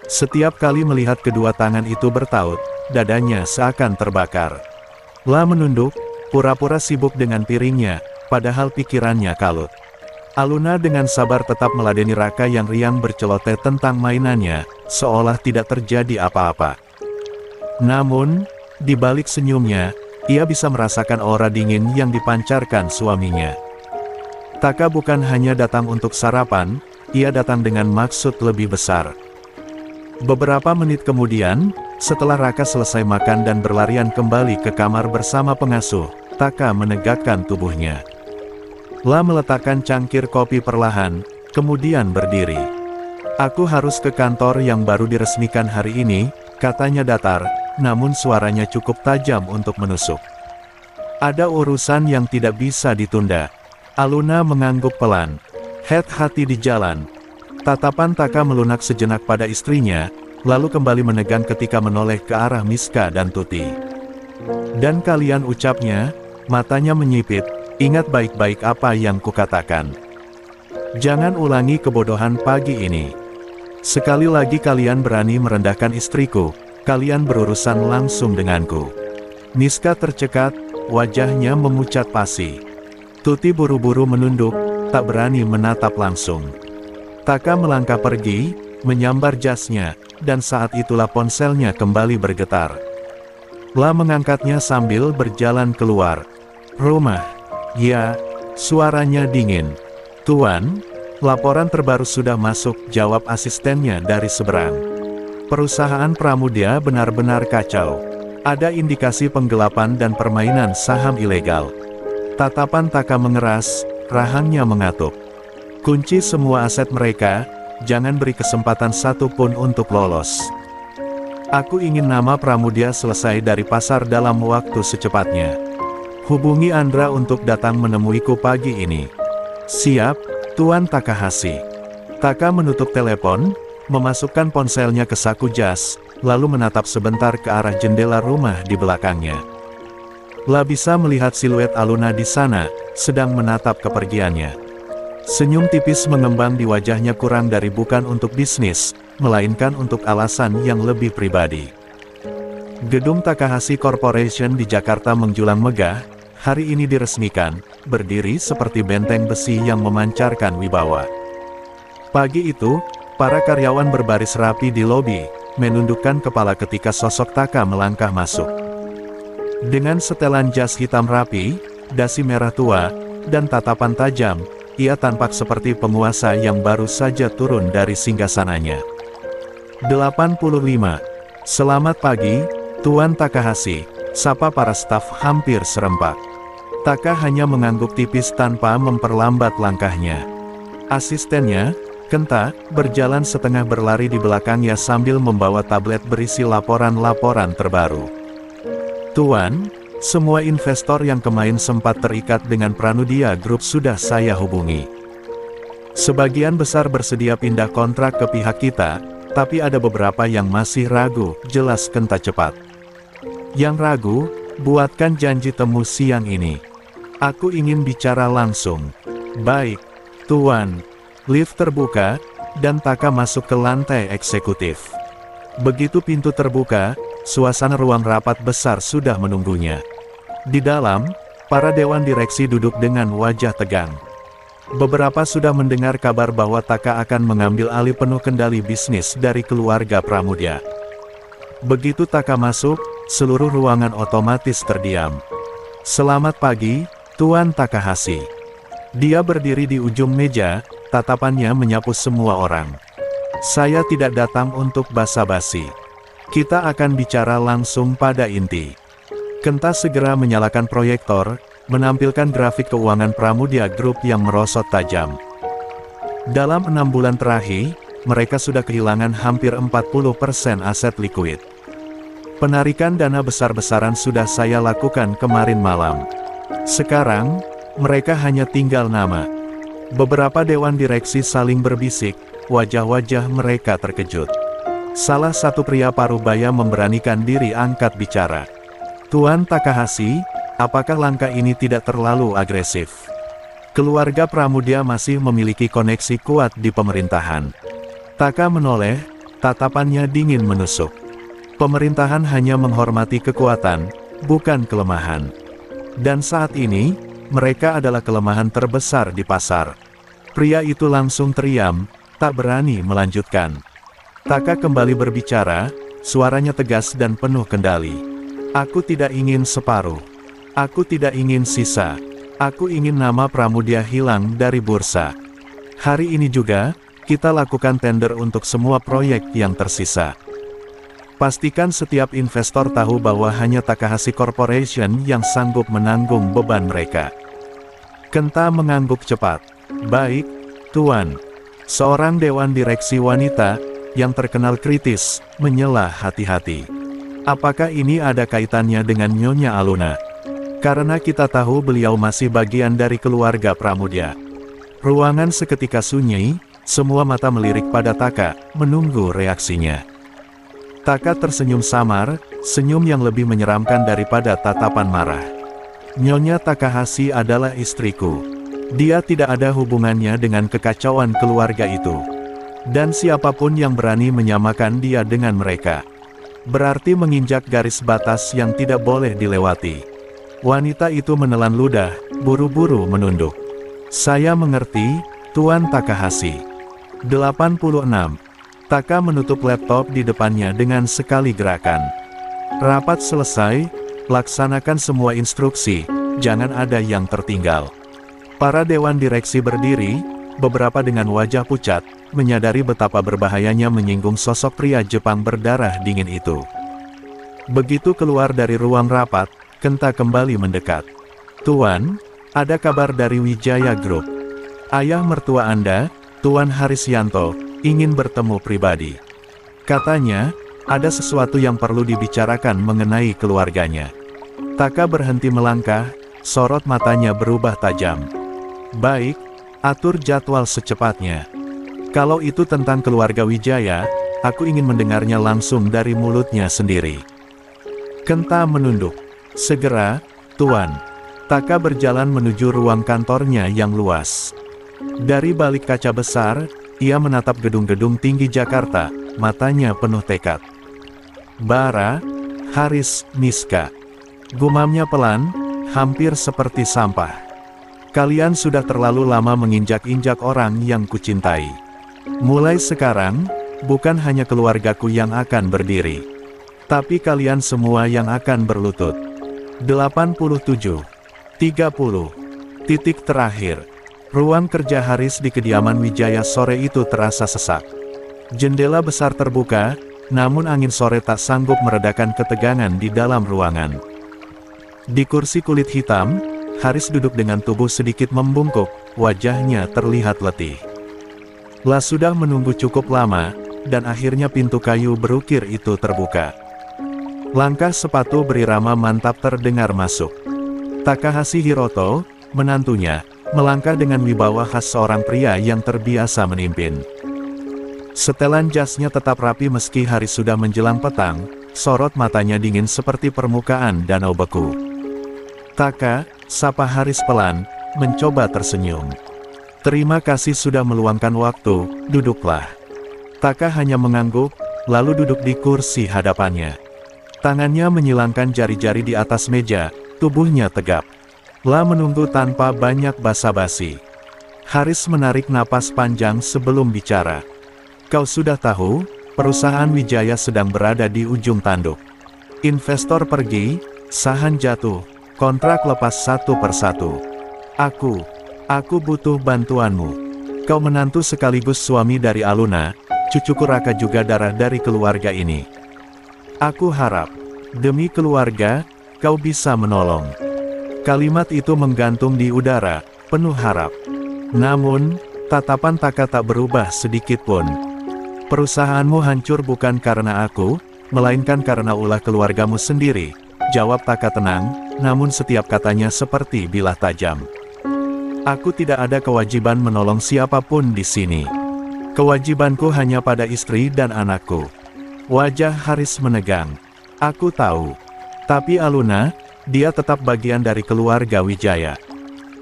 Speaker 2: Setiap kali melihat kedua tangan itu bertaut, dadanya seakan terbakar. Lah menunduk, pura-pura sibuk dengan piringnya, padahal pikirannya kalut. Aluna dengan sabar tetap meladeni Raka yang riang berceloteh tentang mainannya, seolah tidak terjadi apa-apa. Namun, di balik senyumnya, ia bisa merasakan aura dingin yang dipancarkan suaminya. Taka bukan hanya datang untuk sarapan, ia datang dengan maksud lebih besar. Beberapa menit kemudian, setelah Raka selesai makan dan berlarian kembali ke kamar bersama pengasuh, Taka menegakkan tubuhnya. Lah meletakkan cangkir kopi perlahan, kemudian berdiri. Aku harus ke kantor yang baru diresmikan hari ini, katanya datar, namun suaranya cukup tajam untuk menusuk. Ada urusan yang tidak bisa ditunda. Aluna mengangguk pelan. Hati di jalan. Tatapan Taka melunak sejenak pada istrinya, lalu kembali menegang ketika menoleh ke arah Miska dan Tuti. Dan kalian ucapnya, matanya menyipit. Ingat baik-baik apa yang kukatakan. Jangan ulangi kebodohan pagi ini. Sekali lagi kalian berani merendahkan istriku, kalian berurusan langsung denganku. Miska tercekat, wajahnya memucat pasi. Tuti buru-buru menunduk, tak berani menatap langsung. Taka melangkah pergi, menyambar jasnya, dan saat itulah ponselnya kembali bergetar. Lah mengangkatnya sambil berjalan keluar rumah. Ya, suaranya dingin. Tuan, laporan terbaru sudah masuk, jawab asistennya dari seberang. Perusahaan Pramudia benar-benar kacau. Ada indikasi penggelapan dan permainan saham ilegal. Tatapan Taka mengeras, rahangnya mengatup. Kunci semua aset mereka, jangan beri kesempatan satu pun untuk lolos. Aku ingin nama Pramudia selesai dari pasar dalam waktu secepatnya. Hubungi Andra untuk datang menemuiku pagi ini. Siap, Tuan Takahashi. Taka menutup telepon, memasukkan ponselnya ke saku jas, lalu menatap sebentar ke arah jendela rumah di belakangnya. Lah bisa melihat siluet Aluna di sana, sedang menatap kepergiannya. Senyum tipis mengembang di wajahnya kurang dari bukan untuk bisnis, melainkan untuk alasan yang lebih pribadi. Gedung Takahashi Corporation di Jakarta menjulang megah, hari ini diresmikan, berdiri seperti benteng besi yang memancarkan wibawa. Pagi itu, para karyawan berbaris rapi di lobi, menundukkan kepala ketika sosok Taka melangkah masuk. Dengan setelan jas hitam rapi, dasi merah tua, dan tatapan tajam, ia tampak seperti penguasa yang baru saja turun dari singgasananya. 85. Selamat pagi, Tuan Takahashi, sapa para staf hampir serempak. Taka hanya mengangguk tipis tanpa memperlambat langkahnya. Asistennya, Kenta, berjalan setengah berlari di belakangnya sambil membawa tablet berisi laporan-laporan terbaru. Tuan, semua investor yang kemarin sempat terikat dengan Pramudia Group sudah saya hubungi. Sebagian besar bersedia pindah kontrak ke pihak kita, tapi ada beberapa yang masih ragu, jelas Kenta cepat. Yang ragu, buatkan janji temu siang ini. Aku ingin bicara langsung. Baik, Tuan. Lift terbuka, dan Taka masuk ke lantai eksekutif. Begitu pintu terbuka, suasana ruang rapat besar sudah menunggunya. Di dalam, para dewan direksi duduk dengan wajah tegang. Beberapa sudah mendengar kabar bahwa Taka akan mengambil alih penuh kendali bisnis dari keluarga Pramudia. Begitu Taka masuk, seluruh ruangan otomatis terdiam. Selamat pagi, Tuan Takahashi. Dia berdiri di ujung meja, tatapannya menyapu semua orang. Saya tidak datang untuk basa-basi. Kita akan bicara langsung pada inti. Kenta segera menyalakan proyektor, menampilkan grafik keuangan Pramudia Group yang merosot tajam. Dalam 6 bulan terakhir, mereka sudah kehilangan hampir 40% aset likuid. Penarikan dana besar-besaran sudah saya lakukan kemarin malam. Sekarang, mereka hanya tinggal nama. Beberapa dewan direksi saling berbisik, wajah-wajah mereka terkejut. Salah satu pria parubaya memberanikan diri angkat bicara. Tuan Takahashi, apakah langkah ini tidak terlalu agresif? Keluarga Pramudia masih memiliki koneksi kuat di pemerintahan. Taka menoleh, tatapannya dingin menusuk. Pemerintahan hanya menghormati kekuatan, bukan kelemahan. Dan saat ini, mereka adalah kelemahan terbesar di pasar. Pria itu langsung teriam, tak berani melanjutkan. Taka kembali berbicara, suaranya tegas dan penuh kendali. Aku tidak ingin separuh. Aku tidak ingin sisa. Aku ingin nama Pramudia hilang dari bursa. Hari ini juga, kita lakukan tender untuk semua proyek yang tersisa. Pastikan setiap investor tahu bahwa hanya Takahashi Corporation yang sanggup menanggung beban mereka. Kenta mengangguk cepat. Baik, Tuan. Seorang dewan direksi wanita, yang terkenal kritis, menyela hati-hati. Apakah ini ada kaitannya dengan Nyonya Aluna? Karena kita tahu beliau masih bagian dari keluarga Pramudia. Ruangan seketika sunyi, semua mata melirik pada Taka, menunggu reaksinya. Taka tersenyum samar, senyum yang lebih menyeramkan daripada tatapan marah. Nyonya Takahashi adalah istriku. Dia tidak ada hubungannya dengan kekacauan keluarga itu. Dan siapapun yang berani menyamakan dia dengan mereka, berarti menginjak garis batas yang tidak boleh dilewati. Wanita itu menelan ludah, buru-buru menunduk. Saya mengerti, Tuan Takahashi. 86. Taka menutup laptop di depannya dengan sekali gerakan. Rapat selesai, laksanakan semua instruksi, jangan ada yang tertinggal. Para dewan direksi berdiri, beberapa dengan wajah pucat, menyadari betapa berbahayanya menyinggung sosok pria Jepang berdarah dingin itu. Begitu keluar dari ruang rapat, Kenta kembali mendekat. Tuan, ada kabar dari Wijaya Group. Ayah mertua Anda, Tuan Harisyanto, ingin bertemu pribadi. Katanya, ada sesuatu yang perlu dibicarakan mengenai keluarganya. Taka berhenti melangkah, sorot matanya berubah tajam. Baik, atur jadwal secepatnya. Kalau itu tentang keluarga Wijaya, aku ingin mendengarnya langsung dari mulutnya sendiri. Kenta menunduk. Segera, Tuan. Taka berjalan menuju ruang kantornya yang luas. Dari balik kaca besar, ia menatap gedung-gedung tinggi Jakarta, matanya penuh tekad. Bara, Haris, Miska. Gumamnya pelan, hampir seperti sampah. Kalian sudah terlalu lama menginjak-injak orang yang kucintai. Mulai sekarang, bukan hanya keluargaku yang akan berdiri, tapi kalian semua yang akan berlutut. 87. 30. Titik terakhir. Ruang kerja Haris di kediaman Wijaya sore itu terasa sesak. Jendela besar terbuka, namun angin sore tak sanggup meredakan ketegangan di dalam ruangan. Di kursi kulit hitam, Haris duduk dengan tubuh sedikit membungkuk, wajahnya terlihat letih. Lah sudah menunggu cukup lama, dan akhirnya pintu kayu berukir itu terbuka. Langkah sepatu berirama mantap terdengar masuk. Takahashi Hiroto, menantunya, melangkah dengan wibawa khas seorang pria yang terbiasa memimpin. Setelan jasnya tetap rapi meski hari sudah menjelang petang, sorot matanya dingin seperti permukaan danau beku. Taka, sapa Haris pelan, mencoba tersenyum. Terima kasih sudah meluangkan waktu, duduklah. Taka hanya mengangguk, lalu duduk di kursi hadapannya. Tangannya menyilangkan jari-jari di atas meja, tubuhnya tegap. Lah menunggu tanpa banyak basa-basi. Haris menarik napas panjang sebelum bicara. Kau sudah tahu, perusahaan Wijaya sedang berada di ujung tanduk. Investor pergi, saham jatuh, kontrak lepas satu persatu. Aku butuh bantuanmu. Kau menantu sekaligus suami dari Aluna, cucuku Raka juga darah dari keluarga ini. Aku harap, demi keluarga, kau bisa menolong. Kalimat itu menggantung di udara, penuh harap. Namun, tatapan Taka tak berubah sedikit pun. Perusahaanmu hancur bukan karena aku, melainkan karena ulah keluargamu sendiri, jawab Taka tenang, namun setiap katanya seperti bilah tajam. Aku tidak ada kewajiban menolong siapapun di sini. Kewajibanku hanya pada istri dan anakku. Wajah Haris menegang. Aku tahu. Tapi Aluna, dia tetap bagian dari keluarga Wijaya.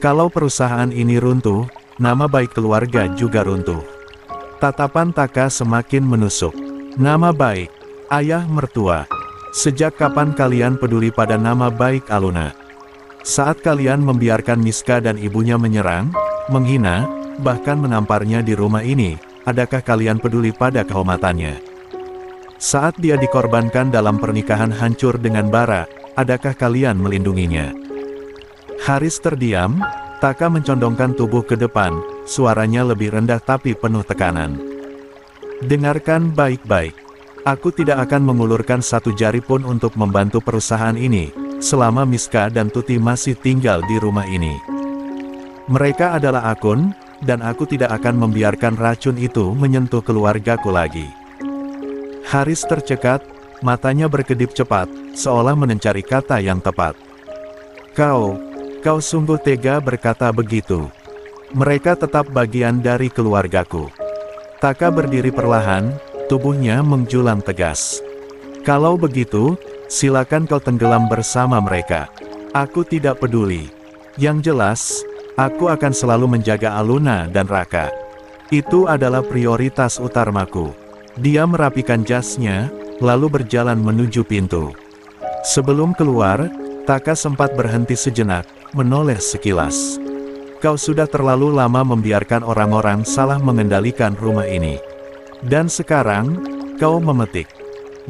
Speaker 2: Kalau perusahaan ini runtuh, nama baik keluarga juga runtuh. Tatapan Taka semakin menusuk. Nama baik, ayah mertua. Sejak kapan kalian peduli pada nama baik Aluna? Saat kalian membiarkan Miska dan ibunya menyerang, menghina, bahkan menamparnya di rumah ini, adakah kalian peduli pada kehormatannya? Saat dia dikorbankan dalam pernikahan hancur dengan bara, adakah kalian melindunginya? Haris terdiam, Taka mencondongkan tubuh ke depan, suaranya lebih rendah tapi penuh tekanan. Dengarkan baik-baik. Aku tidak akan mengulurkan satu jari pun untuk membantu perusahaan ini, selama Miska dan Tuti masih tinggal di rumah ini. Mereka adalah akun, dan aku tidak akan membiarkan racun itu menyentuh keluargaku lagi. Haris tercekat, matanya berkedip cepat, seolah mencari kata yang tepat. Kau sungguh tega berkata begitu. Mereka tetap bagian dari keluargaku. Taka berdiri perlahan, tubuhnya menjulang tegas. Kalau begitu, silakan kau tenggelam bersama mereka. Aku tidak peduli. Yang jelas, aku akan selalu menjaga Aluna dan Raka. Itu adalah prioritas utamaku. Dia merapikan jasnya, lalu berjalan menuju pintu. Sebelum keluar, Taka sempat berhenti sejenak, menoleh sekilas. Kau sudah terlalu lama membiarkan orang-orang salah mengendalikan rumah ini. Dan sekarang, kau memetik.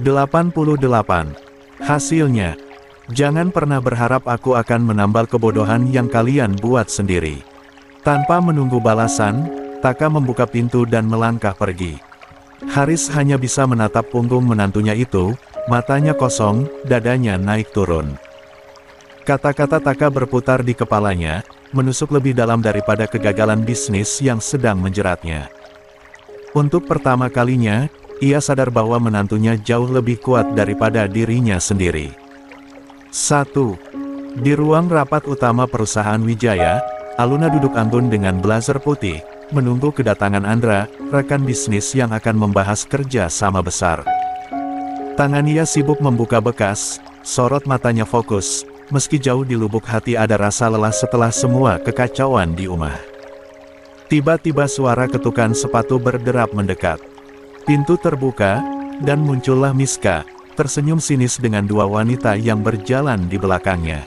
Speaker 2: 88. Hasilnya, jangan pernah berharap aku akan menambal kebodohan yang kalian buat sendiri. Tanpa menunggu balasan, Taka membuka pintu dan melangkah pergi. Haris hanya bisa menatap punggung menantunya itu, matanya kosong, dadanya naik turun. Kata-kata Taka berputar di kepalanya, menusuk lebih dalam daripada kegagalan bisnis yang sedang menjeratnya. Untuk pertama kalinya, ia sadar bahwa menantunya jauh lebih kuat daripada dirinya sendiri. 1. Di ruang rapat utama perusahaan Wijaya, Aluna duduk anggun dengan blazer putih, menunggu kedatangan Andra, rekan bisnis yang akan membahas kerja sama besar. Tangan ia sibuk membuka bekas, sorot matanya fokus, meski jauh di lubuk hati ada rasa lelah setelah semua kekacauan di rumah. Tiba-tiba suara ketukan sepatu berderap mendekat. Pintu terbuka, dan muncullah Miska, tersenyum sinis dengan dua wanita yang berjalan di belakangnya.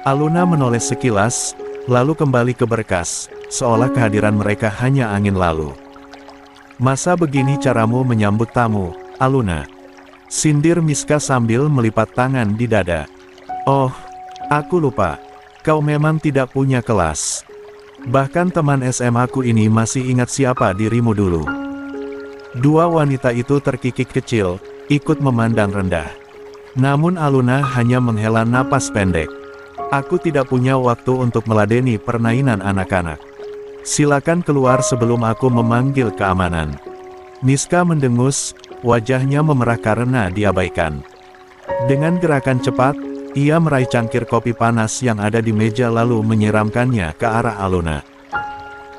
Speaker 2: Aluna menoleh sekilas, lalu kembali ke berkas, seolah kehadiran mereka hanya angin lalu. "Masa begini caramu menyambut tamu, Aluna?" sindir Miska sambil melipat tangan di dada. "Oh, aku lupa. Kau memang tidak punya kelas. Bahkan teman SMA ku ini masih ingat siapa dirimu dulu." Dua wanita itu terkikik kecil, ikut memandang rendah. Namun Aluna hanya menghela napas pendek. "Aku tidak punya waktu untuk meladeni permainan anak-anak. Silakan keluar sebelum aku memanggil keamanan." Miska mendengus, wajahnya memerah karena diabaikan. Dengan gerakan cepat, ia meraih cangkir kopi panas yang ada di meja lalu menyiramkannya ke arah Aluna.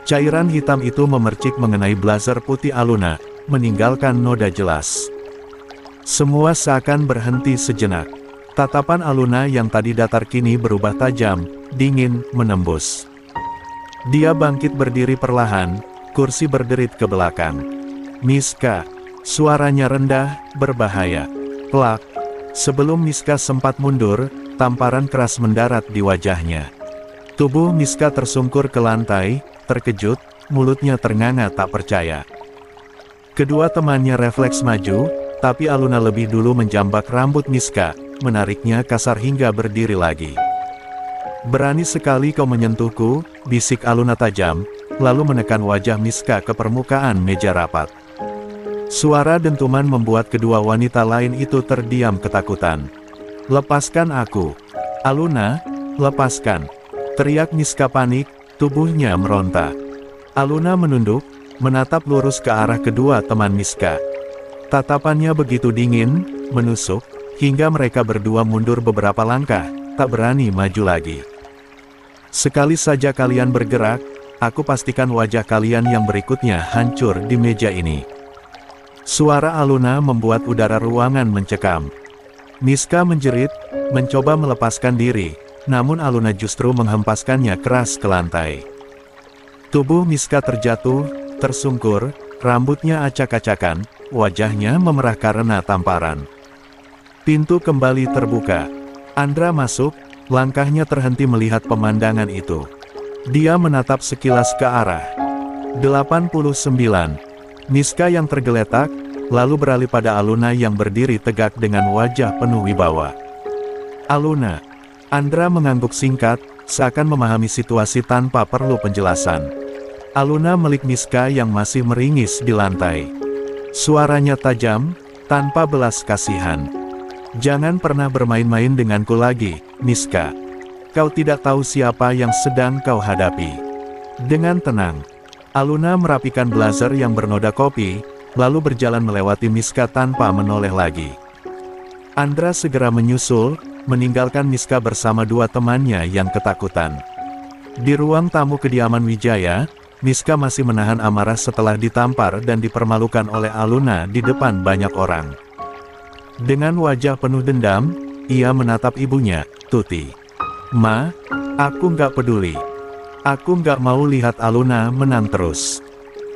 Speaker 2: Cairan hitam itu memercik mengenai blazer putih Aluna, meninggalkan noda jelas. Semua seakan berhenti sejenak. Tatapan Aluna yang tadi datar kini berubah tajam, dingin, menembus. Dia bangkit berdiri perlahan, kursi berderit ke belakang. "Miska," suaranya rendah, berbahaya. Plak. Sebelum Miska sempat mundur, tamparan keras mendarat di wajahnya. Tubuh Miska tersungkur ke lantai, terkejut, mulutnya ternganga tak percaya. Kedua temannya refleks maju, tapi Aluna lebih dulu menjambak rambut Miska, menariknya kasar hingga berdiri lagi. "Berani sekali kau menyentuhku," bisik Aluna tajam, lalu menekan wajah Miska ke permukaan meja rapat. Suara dentuman membuat kedua wanita lain itu terdiam ketakutan. "Lepaskan aku. Aluna, lepaskan!" teriak Miska panik, tubuhnya meronta. Aluna menunduk, menatap lurus ke arah kedua teman Miska. Tatapannya begitu dingin, menusuk, hingga mereka berdua mundur beberapa langkah, tak berani maju lagi. "Sekali saja kalian bergerak, aku pastikan wajah kalian yang berikutnya hancur di meja ini." Suara Aluna membuat udara ruangan mencekam. Miska menjerit, mencoba melepaskan diri, namun Aluna justru menghempaskannya keras ke lantai. Tubuh Miska terjatuh, tersungkur, rambutnya acak-acakan, wajahnya memerah karena tamparan. Pintu kembali terbuka. Andra masuk, langkahnya terhenti melihat pemandangan itu. Dia menatap sekilas ke arah 89. Miska yang tergeletak, lalu beralih pada Aluna yang berdiri tegak dengan wajah penuh wibawa. "Aluna." Andra mengangguk singkat, seakan memahami situasi tanpa perlu penjelasan. Aluna melik Miska yang masih meringis di lantai. Suaranya tajam, tanpa belas kasihan. "Jangan pernah bermain-main denganku lagi, Miska. Kau tidak tahu siapa yang sedang kau hadapi." Dengan tenang, Aluna merapikan blazer yang bernoda kopi, lalu berjalan melewati Miska tanpa menoleh lagi. Andra segera menyusul, meninggalkan Miska bersama dua temannya yang ketakutan. Di ruang tamu kediaman Wijaya, Miska masih menahan amarah setelah ditampar dan dipermalukan oleh Aluna di depan banyak orang. Dengan wajah penuh dendam, ia menatap ibunya, Tuti. "Ma, aku nggak peduli. Aku nggak mau lihat Aluna menang terus.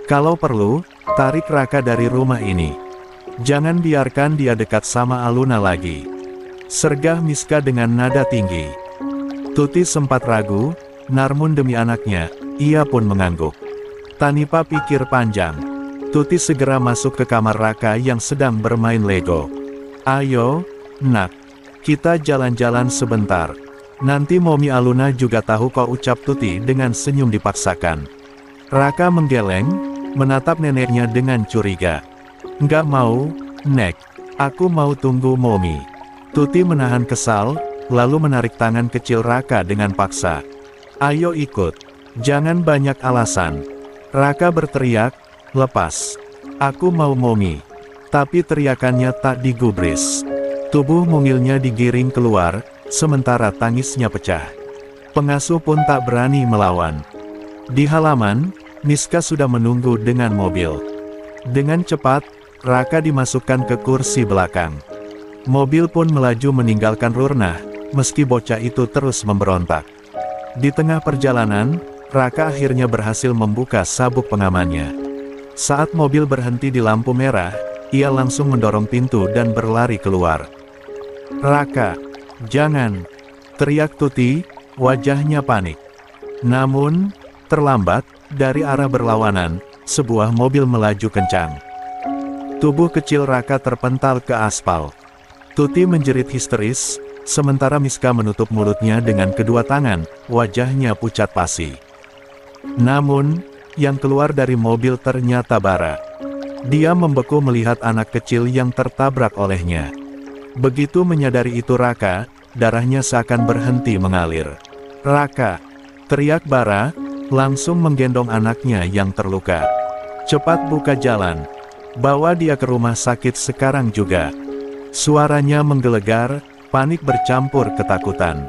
Speaker 2: Kalau perlu, tarik Raka dari rumah ini. Jangan biarkan dia dekat sama Aluna lagi." Sergah Miska dengan nada tinggi. Tuti sempat ragu, namun demi anaknya, ia pun mengangguk. Tanpa pikir panjang, Tuti segera masuk ke kamar Raka yang sedang bermain Lego. "Ayo, nak. Kita jalan-jalan sebentar. Nanti Momi Aluna juga tahu," kau ucap Tuti dengan senyum dipaksakan. Raka menggeleng, menatap neneknya dengan curiga. "Nggak mau, Nek. Aku mau tunggu Momi." Tuti menahan kesal, lalu menarik tangan kecil Raka dengan paksa. "Ayo ikut. Jangan banyak alasan." Raka berteriak, "Lepas. Aku mau Momi." Tapi teriakannya tak digubris. Tubuh mungilnya digiring keluar, sementara tangisnya pecah. Pengasuh pun tak berani melawan. Di halaman, Miska sudah menunggu dengan mobil. Dengan cepat, Raka dimasukkan ke kursi belakang. Mobil pun melaju meninggalkan Rurnah, meski bocah itu terus memberontak. Di tengah perjalanan, Raka akhirnya berhasil membuka sabuk pengamannya. Saat mobil berhenti di lampu merah, ia langsung mendorong pintu dan berlari keluar. "Raka, jangan!" teriak Tuti, wajahnya panik. Namun, terlambat, dari arah berlawanan, sebuah mobil melaju kencang. Tubuh kecil Raka terpental ke aspal. Tuti menjerit histeris, sementara Miska menutup mulutnya dengan kedua tangan, wajahnya pucat pasi. Namun, yang keluar dari mobil ternyata Bara. Dia membeku melihat anak kecil yang tertabrak olehnya. Begitu menyadari itu Raka, darahnya seakan berhenti mengalir. "Raka!" teriak Bara, langsung menggendong anaknya yang terluka. "Cepat buka jalan. Bawa dia ke rumah sakit sekarang juga." Suaranya menggelegar, panik bercampur ketakutan.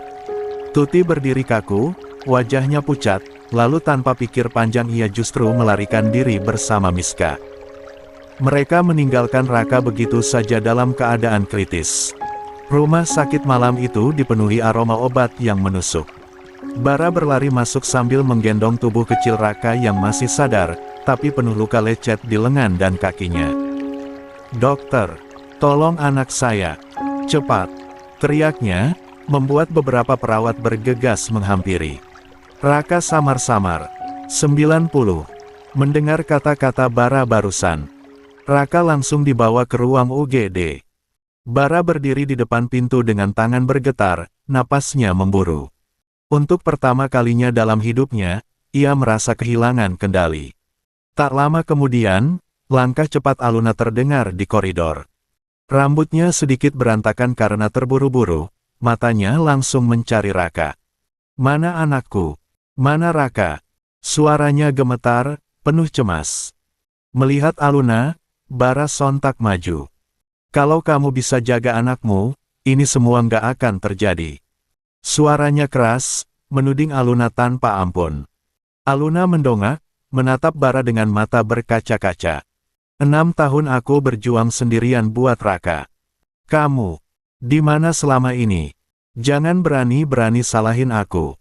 Speaker 2: Tuti berdiri kaku, wajahnya pucat, lalu tanpa pikir panjang ia justru melarikan diri bersama Miska. Mereka meninggalkan Raka begitu saja dalam keadaan kritis. Rumah sakit malam itu dipenuhi aroma obat yang menusuk. Bara berlari masuk sambil menggendong tubuh kecil Raka yang masih sadar, tapi penuh luka lecet di lengan dan kakinya. "Dokter, tolong anak saya. Cepat!" teriaknya, membuat beberapa perawat bergegas menghampiri. Raka samar-samar. 90. Mendengar kata-kata Bara barusan, Raka langsung dibawa ke ruang UGD. Bara berdiri di depan pintu dengan tangan bergetar, napasnya memburu. Untuk pertama kalinya dalam hidupnya, ia merasa kehilangan kendali. Tak lama kemudian, langkah cepat Aluna terdengar di koridor. Rambutnya sedikit berantakan karena terburu-buru, matanya langsung mencari Raka. "Mana anakku? Mana Raka?" Suaranya gemetar, penuh cemas. Melihat Aluna, Bara sontak maju. "Kalau kamu bisa jaga anakmu, ini semua nggak akan terjadi." Suaranya keras, menuding Aluna tanpa ampun. Aluna mendongak, menatap Bara dengan mata berkaca-kaca. 6 tahun aku berjuang sendirian buat Raka. Kamu, di mana selama ini? Jangan berani-berani salahin aku."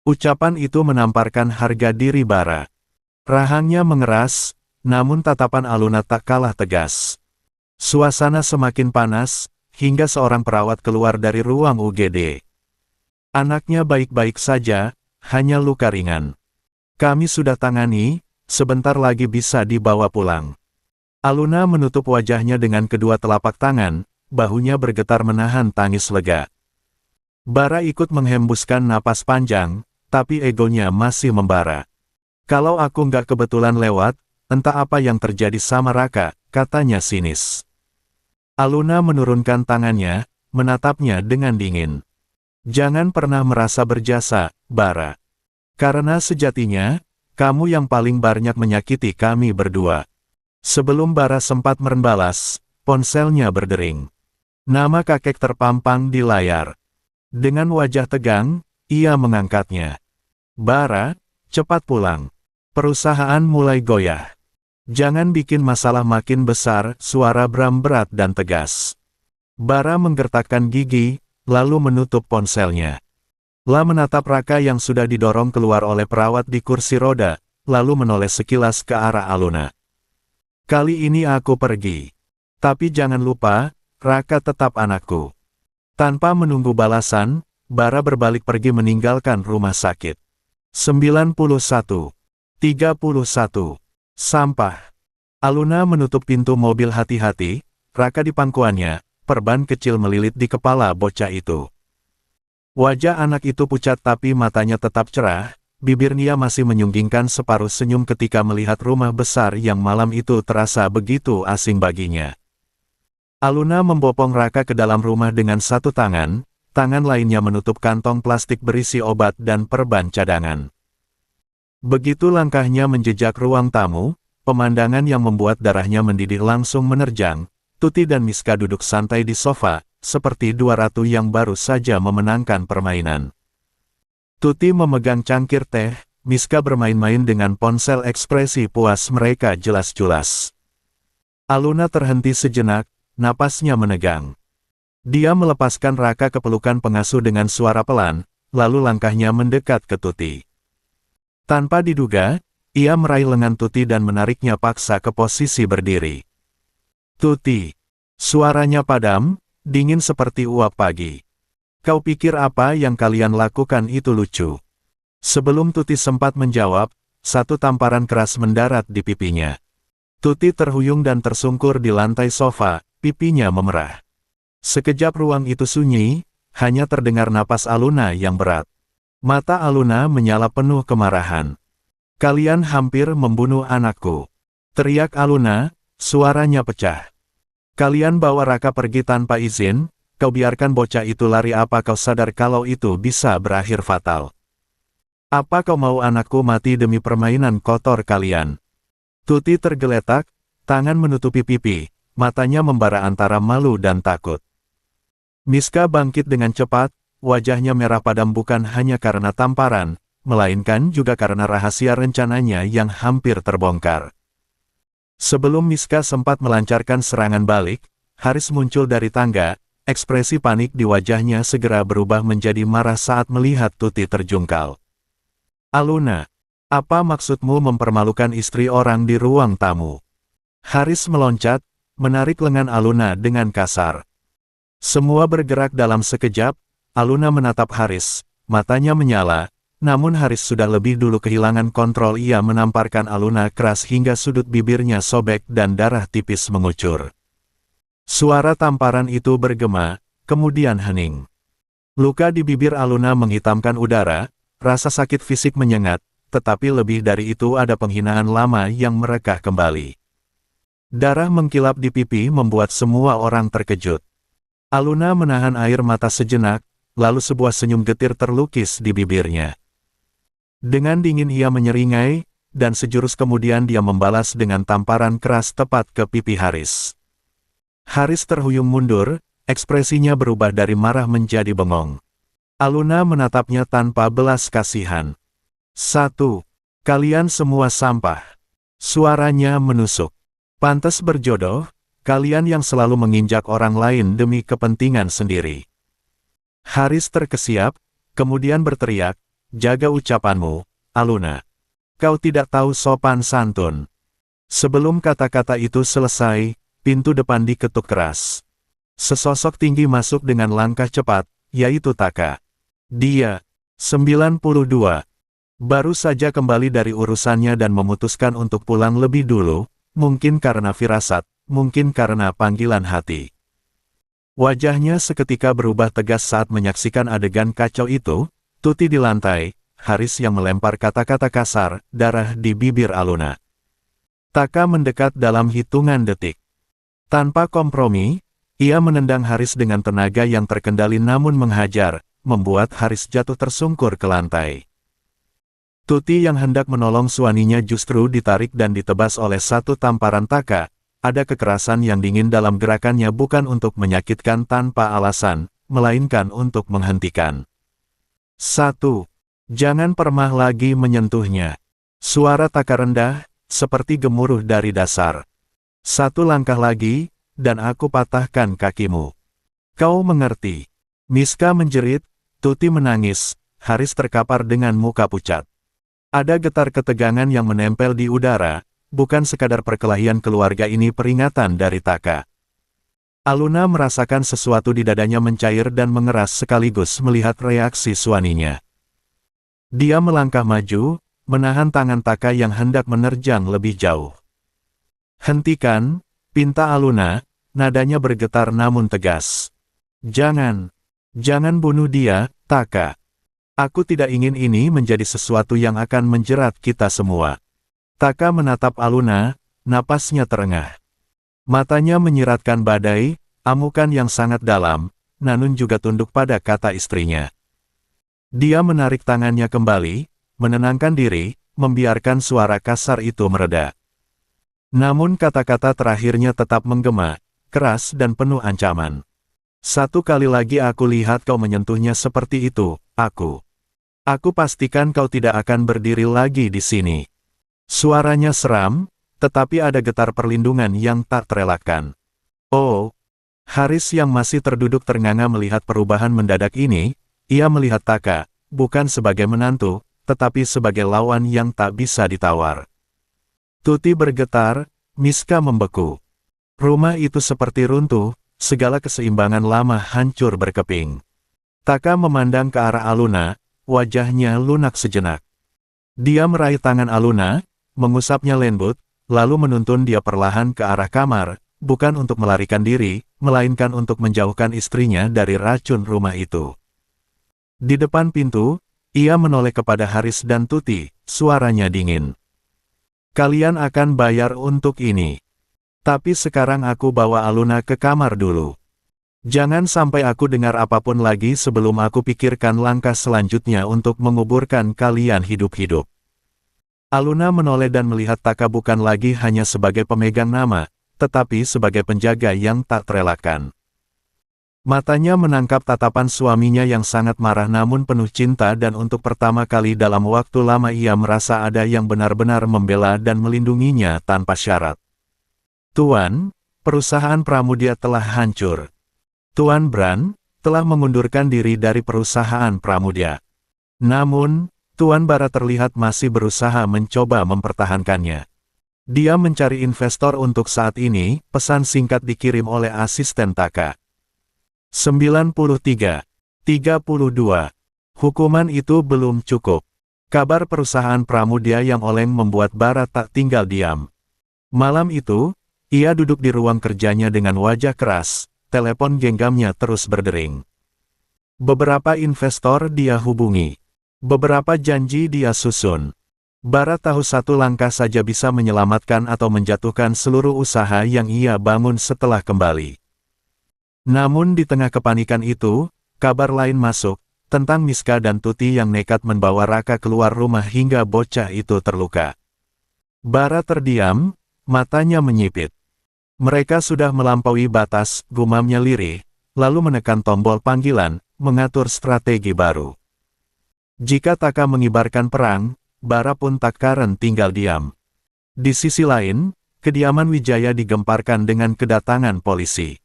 Speaker 2: Ucapan itu menamparkan harga diri Bara. Rahangnya mengeras, namun tatapan Aluna tak kalah tegas. Suasana semakin panas, hingga seorang perawat keluar dari ruang UGD. "Anaknya baik-baik saja, hanya luka ringan. Kami sudah tangani, sebentar lagi bisa dibawa pulang." Aluna menutup wajahnya dengan kedua telapak tangan, bahunya bergetar menahan tangis lega. Bara ikut menghembuskan napas panjang, tapi egonya masih membara. "Kalau aku nggak kebetulan lewat, entah apa yang terjadi sama Raka," katanya sinis. Aluna menurunkan tangannya, menatapnya dengan dingin. "Jangan pernah merasa berjasa, Bara. Karena sejatinya, kamu yang paling banyak menyakiti kami berdua." Sebelum Bara sempat membalas, ponselnya berdering. Nama kakek terpampang di layar. Dengan wajah tegang, ia mengangkatnya. "Bara, cepat pulang. Perusahaan mulai goyah. Jangan bikin masalah makin besar," suara Bram berat dan tegas. Bara menggertakkan gigi, lalu menutup ponselnya. Menatap Raka yang sudah didorong keluar oleh perawat di kursi roda, lalu menoleh sekilas ke arah Aluna. "Kali ini aku pergi. Tapi jangan lupa, Raka tetap anakku." Tanpa menunggu balasan, Bara berbalik pergi meninggalkan rumah sakit. 91. 31. Sampah. Aluna menutup pintu mobil hati-hati, Raka di pangkuannya, perban kecil melilit di kepala bocah itu. Wajah anak itu pucat tapi matanya tetap cerah, bibirnya masih menyunggingkan separuh senyum ketika melihat rumah besar yang malam itu terasa begitu asing baginya. Aluna membopong Raka ke dalam rumah dengan satu tangan, tangan lainnya menutup kantong plastik berisi obat dan perban cadangan. Begitu langkahnya menjejak ruang tamu, pemandangan yang membuat darahnya mendidih langsung menerjang. Tuti dan Miska duduk santai di sofa, seperti dua ratu yang baru saja memenangkan permainan. Tuti memegang cangkir teh, Miska bermain-main dengan ponsel, ekspresi puas mereka jelas-jelas. Aluna terhenti sejenak, napasnya menegang. Dia melepaskan Raka ke pelukan pengasuh dengan suara pelan, lalu langkahnya mendekat ke Tuti. Tanpa diduga, ia meraih lengan Tuti dan menariknya paksa ke posisi berdiri. Tuti. Suaranya padam, dingin seperti uap pagi. Kau pikir apa yang kalian lakukan itu lucu? Sebelum Tuti sempat menjawab, satu tamparan keras mendarat di pipinya. Tuti terhuyung dan tersungkur di lantai sofa, pipinya memerah. Sekejap ruang itu sunyi, hanya terdengar napas Aluna yang berat. Mata Aluna menyala penuh kemarahan. Kalian hampir membunuh anakku. Teriak Aluna, suaranya pecah. Kalian bawa Raka pergi tanpa izin, kau biarkan bocah itu lari. Apa kau sadar kalau itu bisa berakhir fatal? Apa kau mau anakku mati demi permainan kotor kalian? Tuti tergeletak, tangan menutupi pipi, matanya membara antara malu dan takut. Miska bangkit dengan cepat, wajahnya merah padam bukan hanya karena tamparan, melainkan juga karena rahasia rencananya yang hampir terbongkar. Sebelum Miska sempat melancarkan serangan balik, Haris muncul dari tangga, ekspresi panik di wajahnya segera berubah menjadi marah saat melihat Tuti terjungkal. Aluna, apa maksudmu mempermalukan istri orang di ruang tamu? Haris meloncat, menarik lengan Aluna dengan kasar. Semua bergerak dalam sekejap, Aluna menatap Haris, matanya menyala. Namun Haris sudah lebih dulu kehilangan kontrol. Ia menamparkan Aluna keras hingga sudut bibirnya sobek dan darah tipis mengucur. Suara tamparan itu bergema, kemudian hening. Luka di bibir Aluna menghitamkan udara, rasa sakit fisik menyengat, tetapi lebih dari itu ada penghinaan lama yang merekah kembali. Darah mengkilap di pipi membuat semua orang terkejut. Aluna menahan air mata sejenak, lalu sebuah senyum getir terlukis di bibirnya. Dengan dingin ia menyeringai, dan sejurus kemudian dia membalas dengan tamparan keras tepat ke pipi Haris. Haris terhuyung mundur, ekspresinya berubah dari marah menjadi bengong. Aluna menatapnya tanpa belas kasihan. "1. Kalian semua sampah." Suaranya menusuk. "Pantas berjodoh, kalian yang selalu menginjak orang lain demi kepentingan sendiri." Haris terkesiap, kemudian berteriak, "Jaga ucapanmu, Aluna. Kau tidak tahu sopan santun." Sebelum kata-kata itu selesai, pintu depan diketuk keras. Sesosok tinggi masuk dengan langkah cepat, yaitu Taka. Dia, 92, baru saja kembali dari urusannya dan memutuskan untuk pulang lebih dulu, mungkin karena firasat, mungkin karena panggilan hati. Wajahnya seketika berubah tegas saat menyaksikan adegan kacau itu. Tuti di lantai, Haris yang melempar kata-kata kasar, darah di bibir Aluna. Taka mendekat dalam hitungan detik. Tanpa kompromi, ia menendang Haris dengan tenaga yang terkendali namun menghajar, membuat Haris jatuh tersungkur ke lantai. Tuti yang hendak menolong suaminya justru ditarik dan ditebas oleh satu tamparan Taka. Ada kekerasan yang dingin dalam gerakannya bukan untuk menyakitkan tanpa alasan, melainkan untuk menghentikan. 1. Jangan pernah lagi menyentuhnya. Suara Taka rendah, seperti gemuruh dari dasar. 1 langkah lagi, dan aku patahkan kakimu. Kau mengerti? Miska menjerit, Tuti menangis, Haris terkapar dengan muka pucat. Ada getar ketegangan yang menempel di udara, bukan sekadar perkelahian keluarga ini peringatan dari Taka. Aluna merasakan sesuatu di dadanya mencair dan mengeras sekaligus melihat reaksi suaminya. Dia melangkah maju, menahan tangan Taka yang hendak menerjang lebih jauh. "Hentikan," pinta Aluna, nadanya bergetar namun tegas. Jangan bunuh dia, Taka. Aku tidak ingin ini menjadi sesuatu yang akan menjerat kita semua." Taka menatap Aluna, napasnya terengah. Matanya menyiratkan badai, amukan yang sangat dalam, namun juga tunduk pada kata istrinya. Dia menarik tangannya kembali, menenangkan diri, membiarkan suara kasar itu mereda. Namun kata-kata terakhirnya tetap menggema, keras dan penuh ancaman. 1 kali lagi aku lihat kau menyentuhnya seperti itu, aku pastikan kau tidak akan berdiri lagi di sini. Suaranya seram, tetapi ada getar perlindungan yang tak terelakkan. Oh, Haris yang masih terduduk ternganga melihat perubahan mendadak ini. Ia melihat Taka, bukan sebagai menantu, tetapi sebagai lawan yang tak bisa ditawar. Tuti bergetar, Miska membeku. Rumah itu seperti runtuh, segala keseimbangan lama hancur berkeping. Taka memandang ke arah Aluna, wajahnya lunak sejenak. Dia meraih tangan Aluna, mengusapnya lembut, lalu menuntun dia perlahan ke arah kamar, bukan untuk melarikan diri, melainkan untuk menjauhkan istrinya dari racun rumah itu. Di depan pintu, ia menoleh kepada Haris dan Tuti, suaranya dingin. Kalian akan bayar untuk ini. Tapi sekarang aku bawa Aluna ke kamar dulu. Jangan sampai aku dengar apapun lagi sebelum aku pikirkan langkah selanjutnya untuk menguburkan kalian hidup-hidup. Aluna menoleh dan melihat Taka bukan lagi hanya sebagai pemegang nama, tetapi sebagai penjaga yang tak terelakkan. Matanya menangkap tatapan suaminya yang sangat marah namun penuh cinta dan untuk pertama kali dalam waktu lama ia merasa ada yang benar-benar membela dan melindunginya tanpa syarat. Tuan, perusahaan Pramudia telah hancur. Tuan Bran telah mengundurkan diri dari perusahaan Pramudia. Namun, Tuan Bara terlihat masih berusaha mencoba mempertahankannya. Dia mencari investor untuk saat ini, pesan singkat dikirim oleh asisten Taka. 93. 32. Hukuman itu belum cukup. Kabar perusahaan Pramudia yang oleng membuat Bara tak tinggal diam. Malam itu, ia duduk di ruang kerjanya dengan wajah keras, telepon genggamnya terus berdering. Beberapa investor dia hubungi. Beberapa janji dia susun. Bara tahu satu langkah saja bisa menyelamatkan atau menjatuhkan seluruh usaha yang ia bangun setelah kembali. Namun di tengah kepanikan itu, kabar lain masuk, tentang Miska dan Tuti yang nekat membawa Raka keluar rumah hingga bocah itu terluka. Bara terdiam, matanya menyipit. Mereka sudah melampaui batas, gumamnya lirih, lalu menekan tombol panggilan, mengatur strategi baru. Jika Taka mengibarkan perang, Bara pun tak karen tinggal diam. Di sisi lain, kediaman Wijaya digemparkan dengan kedatangan polisi.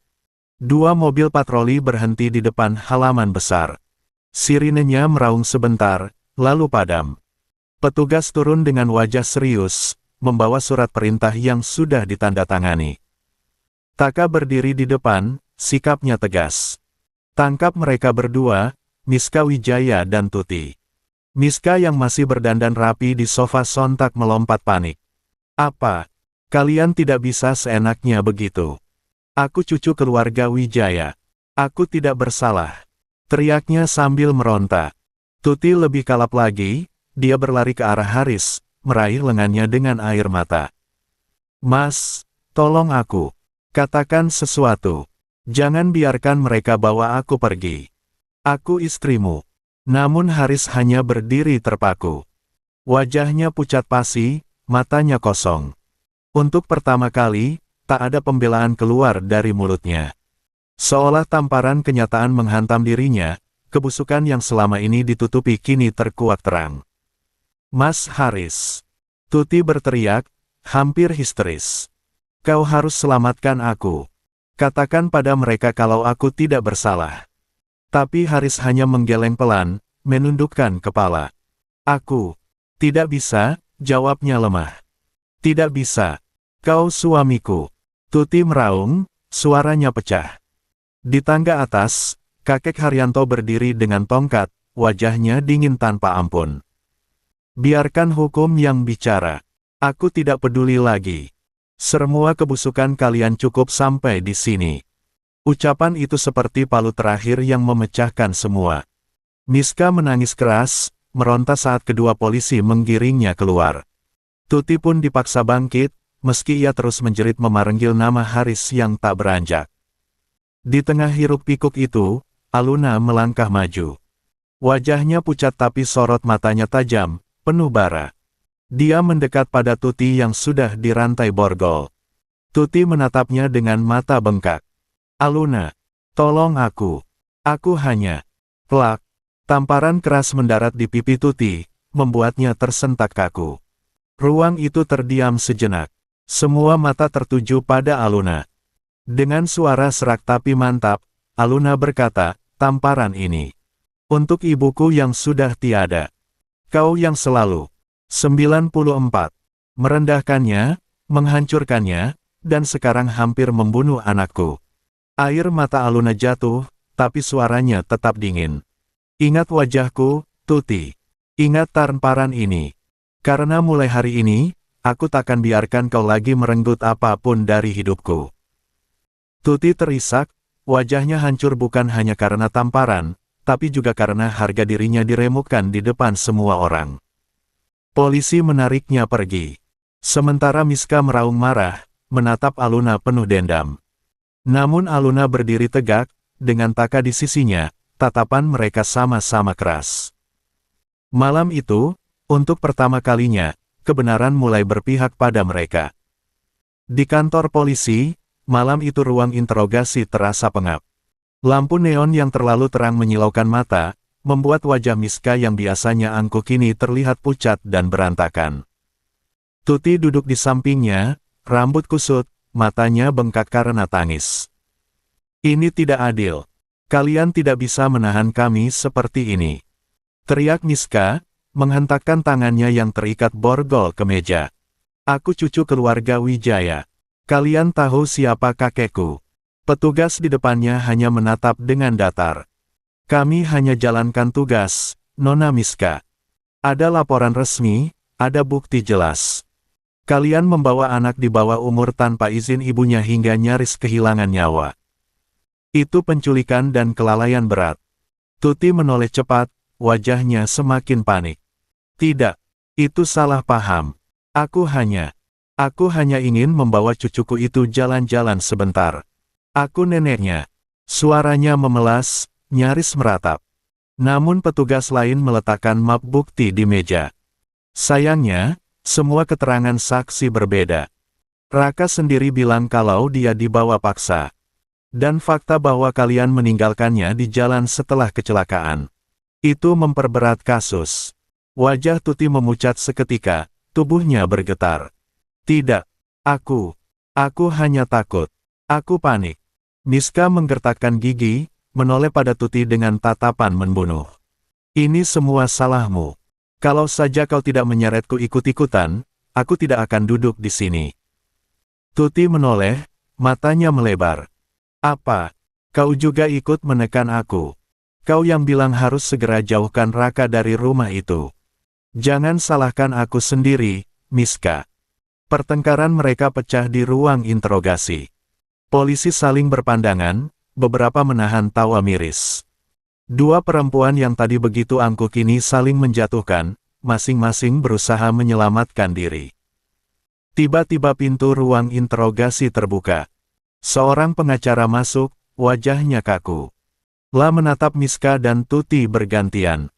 Speaker 2: 2 mobil patroli berhenti di depan halaman besar. Sirinenya meraung sebentar, lalu padam. Petugas turun dengan wajah serius, membawa surat perintah yang sudah ditandatangani. Taka berdiri di depan, sikapnya tegas. Tangkap mereka berdua, Miska Wijaya dan Tuti. Miska yang masih berdandan rapi di sofa sontak melompat panik. Apa? Kalian tidak bisa seenaknya begitu. Aku cucu keluarga Wijaya. Aku tidak bersalah. Teriaknya sambil meronta. Tuti lebih kalap lagi, dia berlari ke arah Haris, meraih lengannya dengan air mata. Mas, tolong aku. Katakan sesuatu. Jangan biarkan mereka bawa aku pergi. Aku istrimu. Namun Haris hanya berdiri terpaku. Wajahnya pucat pasi, matanya kosong. Untuk pertama kali, tak ada pembelaan keluar dari mulutnya. Seolah tamparan kenyataan menghantam dirinya, kebusukan yang selama ini ditutupi kini terkuak terang. Mas Haris. Tuti berteriak, hampir histeris. Kau harus selamatkan aku. Katakan pada mereka kalau aku tidak bersalah. Tapi Haris hanya menggeleng pelan, menundukkan kepala. Aku. Tidak bisa, jawabnya lemah. Tidak bisa. Kau suamiku. Tuti meraung, suaranya pecah. Di tangga atas, kakek Haryanto berdiri dengan tongkat, wajahnya dingin tanpa ampun. Biarkan hukum yang bicara. Aku tidak peduli lagi. Semua kebusukan kalian cukup sampai di sini. Ucapan itu seperti palu terakhir yang memecahkan semua. Miska menangis keras, meronta saat kedua polisi menggiringnya keluar. Tuti pun dipaksa bangkit, meski ia terus menjerit memanggil nama Haris yang tak beranjak. Di tengah hiruk-pikuk itu, Aluna melangkah maju. Wajahnya pucat tapi sorot matanya tajam, penuh bara. Dia mendekat pada Tuti yang sudah dirantai borgol. Tuti menatapnya dengan mata bengkak. Aluna, tolong aku. Aku hanya... Plak. Tamparan keras mendarat di pipi Tuti, membuatnya tersentak kaku. Ruang itu terdiam sejenak. Semua mata tertuju pada Aluna. Dengan suara serak tapi mantap, Aluna berkata, tamparan ini. Untuk ibuku yang sudah tiada. Kau yang selalu. 94. Merendahkannya, menghancurkannya, dan sekarang hampir membunuh anakku. Air mata Aluna jatuh, tapi suaranya tetap dingin. Ingat wajahku, Tuti. Ingat tamparan ini. Karena mulai hari ini, aku takkan biarkan kau lagi merenggut apapun dari hidupku. Tuti terisak, wajahnya hancur bukan hanya karena tamparan, tapi juga karena harga dirinya diremukkan di depan semua orang. Polisi menariknya pergi. Sementara Miska meraung marah, menatap Aluna penuh dendam. Namun Aluna berdiri tegak, dengan Taka di sisinya, tatapan mereka sama-sama keras. Malam itu, untuk pertama kalinya, kebenaran mulai berpihak pada mereka. Di kantor polisi, malam itu ruang interogasi terasa pengap. Lampu neon yang terlalu terang menyilaukan mata, membuat wajah Miska yang biasanya angkuh kini terlihat pucat dan berantakan. Tuti duduk di sampingnya, rambut kusut, matanya bengkak karena tangis. Ini tidak adil. Kalian tidak bisa menahan kami seperti ini. Teriak Miska, menghentakkan tangannya yang terikat borgol ke meja. Aku cucu keluarga Wijaya. Kalian tahu siapa kakekku. Petugas di depannya hanya menatap dengan datar. Kami hanya jalankan tugas, Nona Miska. Ada laporan resmi, ada bukti jelas. Kalian membawa anak di bawah umur tanpa izin ibunya hingga nyaris kehilangan nyawa. Itu penculikan dan kelalaian berat. Tuti menoleh cepat, wajahnya semakin panik. Tidak, itu salah paham. Aku hanya ingin membawa cucuku itu jalan-jalan sebentar. Aku neneknya. Suaranya memelas, nyaris meratap. Namun petugas lain meletakkan map bukti di meja. Sayangnya, semua keterangan saksi berbeda. Raka sendiri bilang kalau dia dibawa paksa. Dan fakta bahwa kalian meninggalkannya di jalan setelah kecelakaan. Itu memperberat kasus. Wajah Tuti memucat seketika, tubuhnya bergetar. Tidak, aku hanya takut. Aku panik. Miska menggertakkan gigi, menoleh pada Tuti dengan tatapan membunuh. Ini semua salahmu. Kalau saja kau tidak menyeretku ikut-ikutan, aku tidak akan duduk di sini. Tuti menoleh, matanya melebar. Apa? Kau juga ikut menekan aku? Kau yang bilang harus segera jauhkan Raka dari rumah itu. Jangan salahkan aku sendiri, Miska. Pertengkaran mereka pecah di ruang interogasi. Polisi saling berpandangan, beberapa menahan tawa miris. Dua perempuan yang tadi begitu angkuh kini saling menjatuhkan, masing-masing berusaha menyelamatkan diri. Tiba-tiba pintu ruang interogasi terbuka. Seorang pengacara masuk, wajahnya kaku. La menatap Miska dan Tuti bergantian.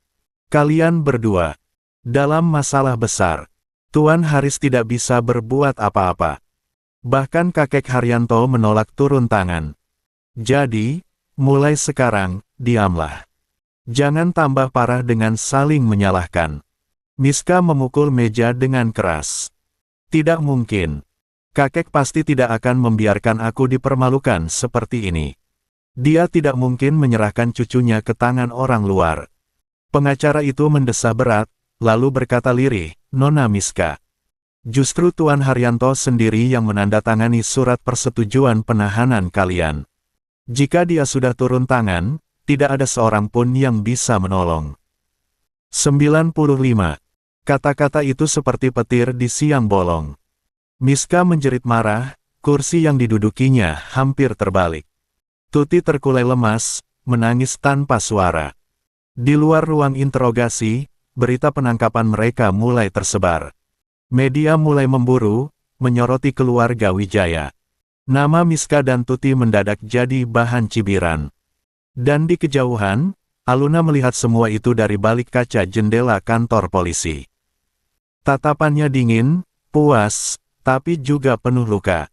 Speaker 2: Kalian berdua. Dalam masalah besar. Tuan Haris tidak bisa berbuat apa-apa. Bahkan kakek Haryanto menolak turun tangan. Jadi, mulai sekarang, diamlah. Jangan tambah parah dengan saling menyalahkan. Miska memukul meja dengan keras. Tidak mungkin. Kakek pasti tidak akan membiarkan aku dipermalukan seperti ini. Dia tidak mungkin menyerahkan cucunya ke tangan orang luar. Pengacara itu mendesah berat, lalu berkata lirih, Nona Miska. Justru Tuan Haryanto sendiri yang menandatangani surat persetujuan penahanan kalian. Jika dia sudah turun tangan, tidak ada seorang pun yang bisa menolong. 95. Kata-kata itu seperti petir di siang bolong. Miska menjerit marah, kursi yang didudukinya hampir terbalik. Tuti terkulai lemas, menangis tanpa suara. Di luar ruang interogasi, berita penangkapan mereka mulai tersebar. Media mulai memburu, menyoroti keluarga Wijaya. Nama Miska dan Tuti mendadak jadi bahan cibiran. Dan di kejauhan, Aluna melihat semua itu dari balik kaca jendela kantor polisi. Tatapannya dingin, puas, tapi juga penuh luka.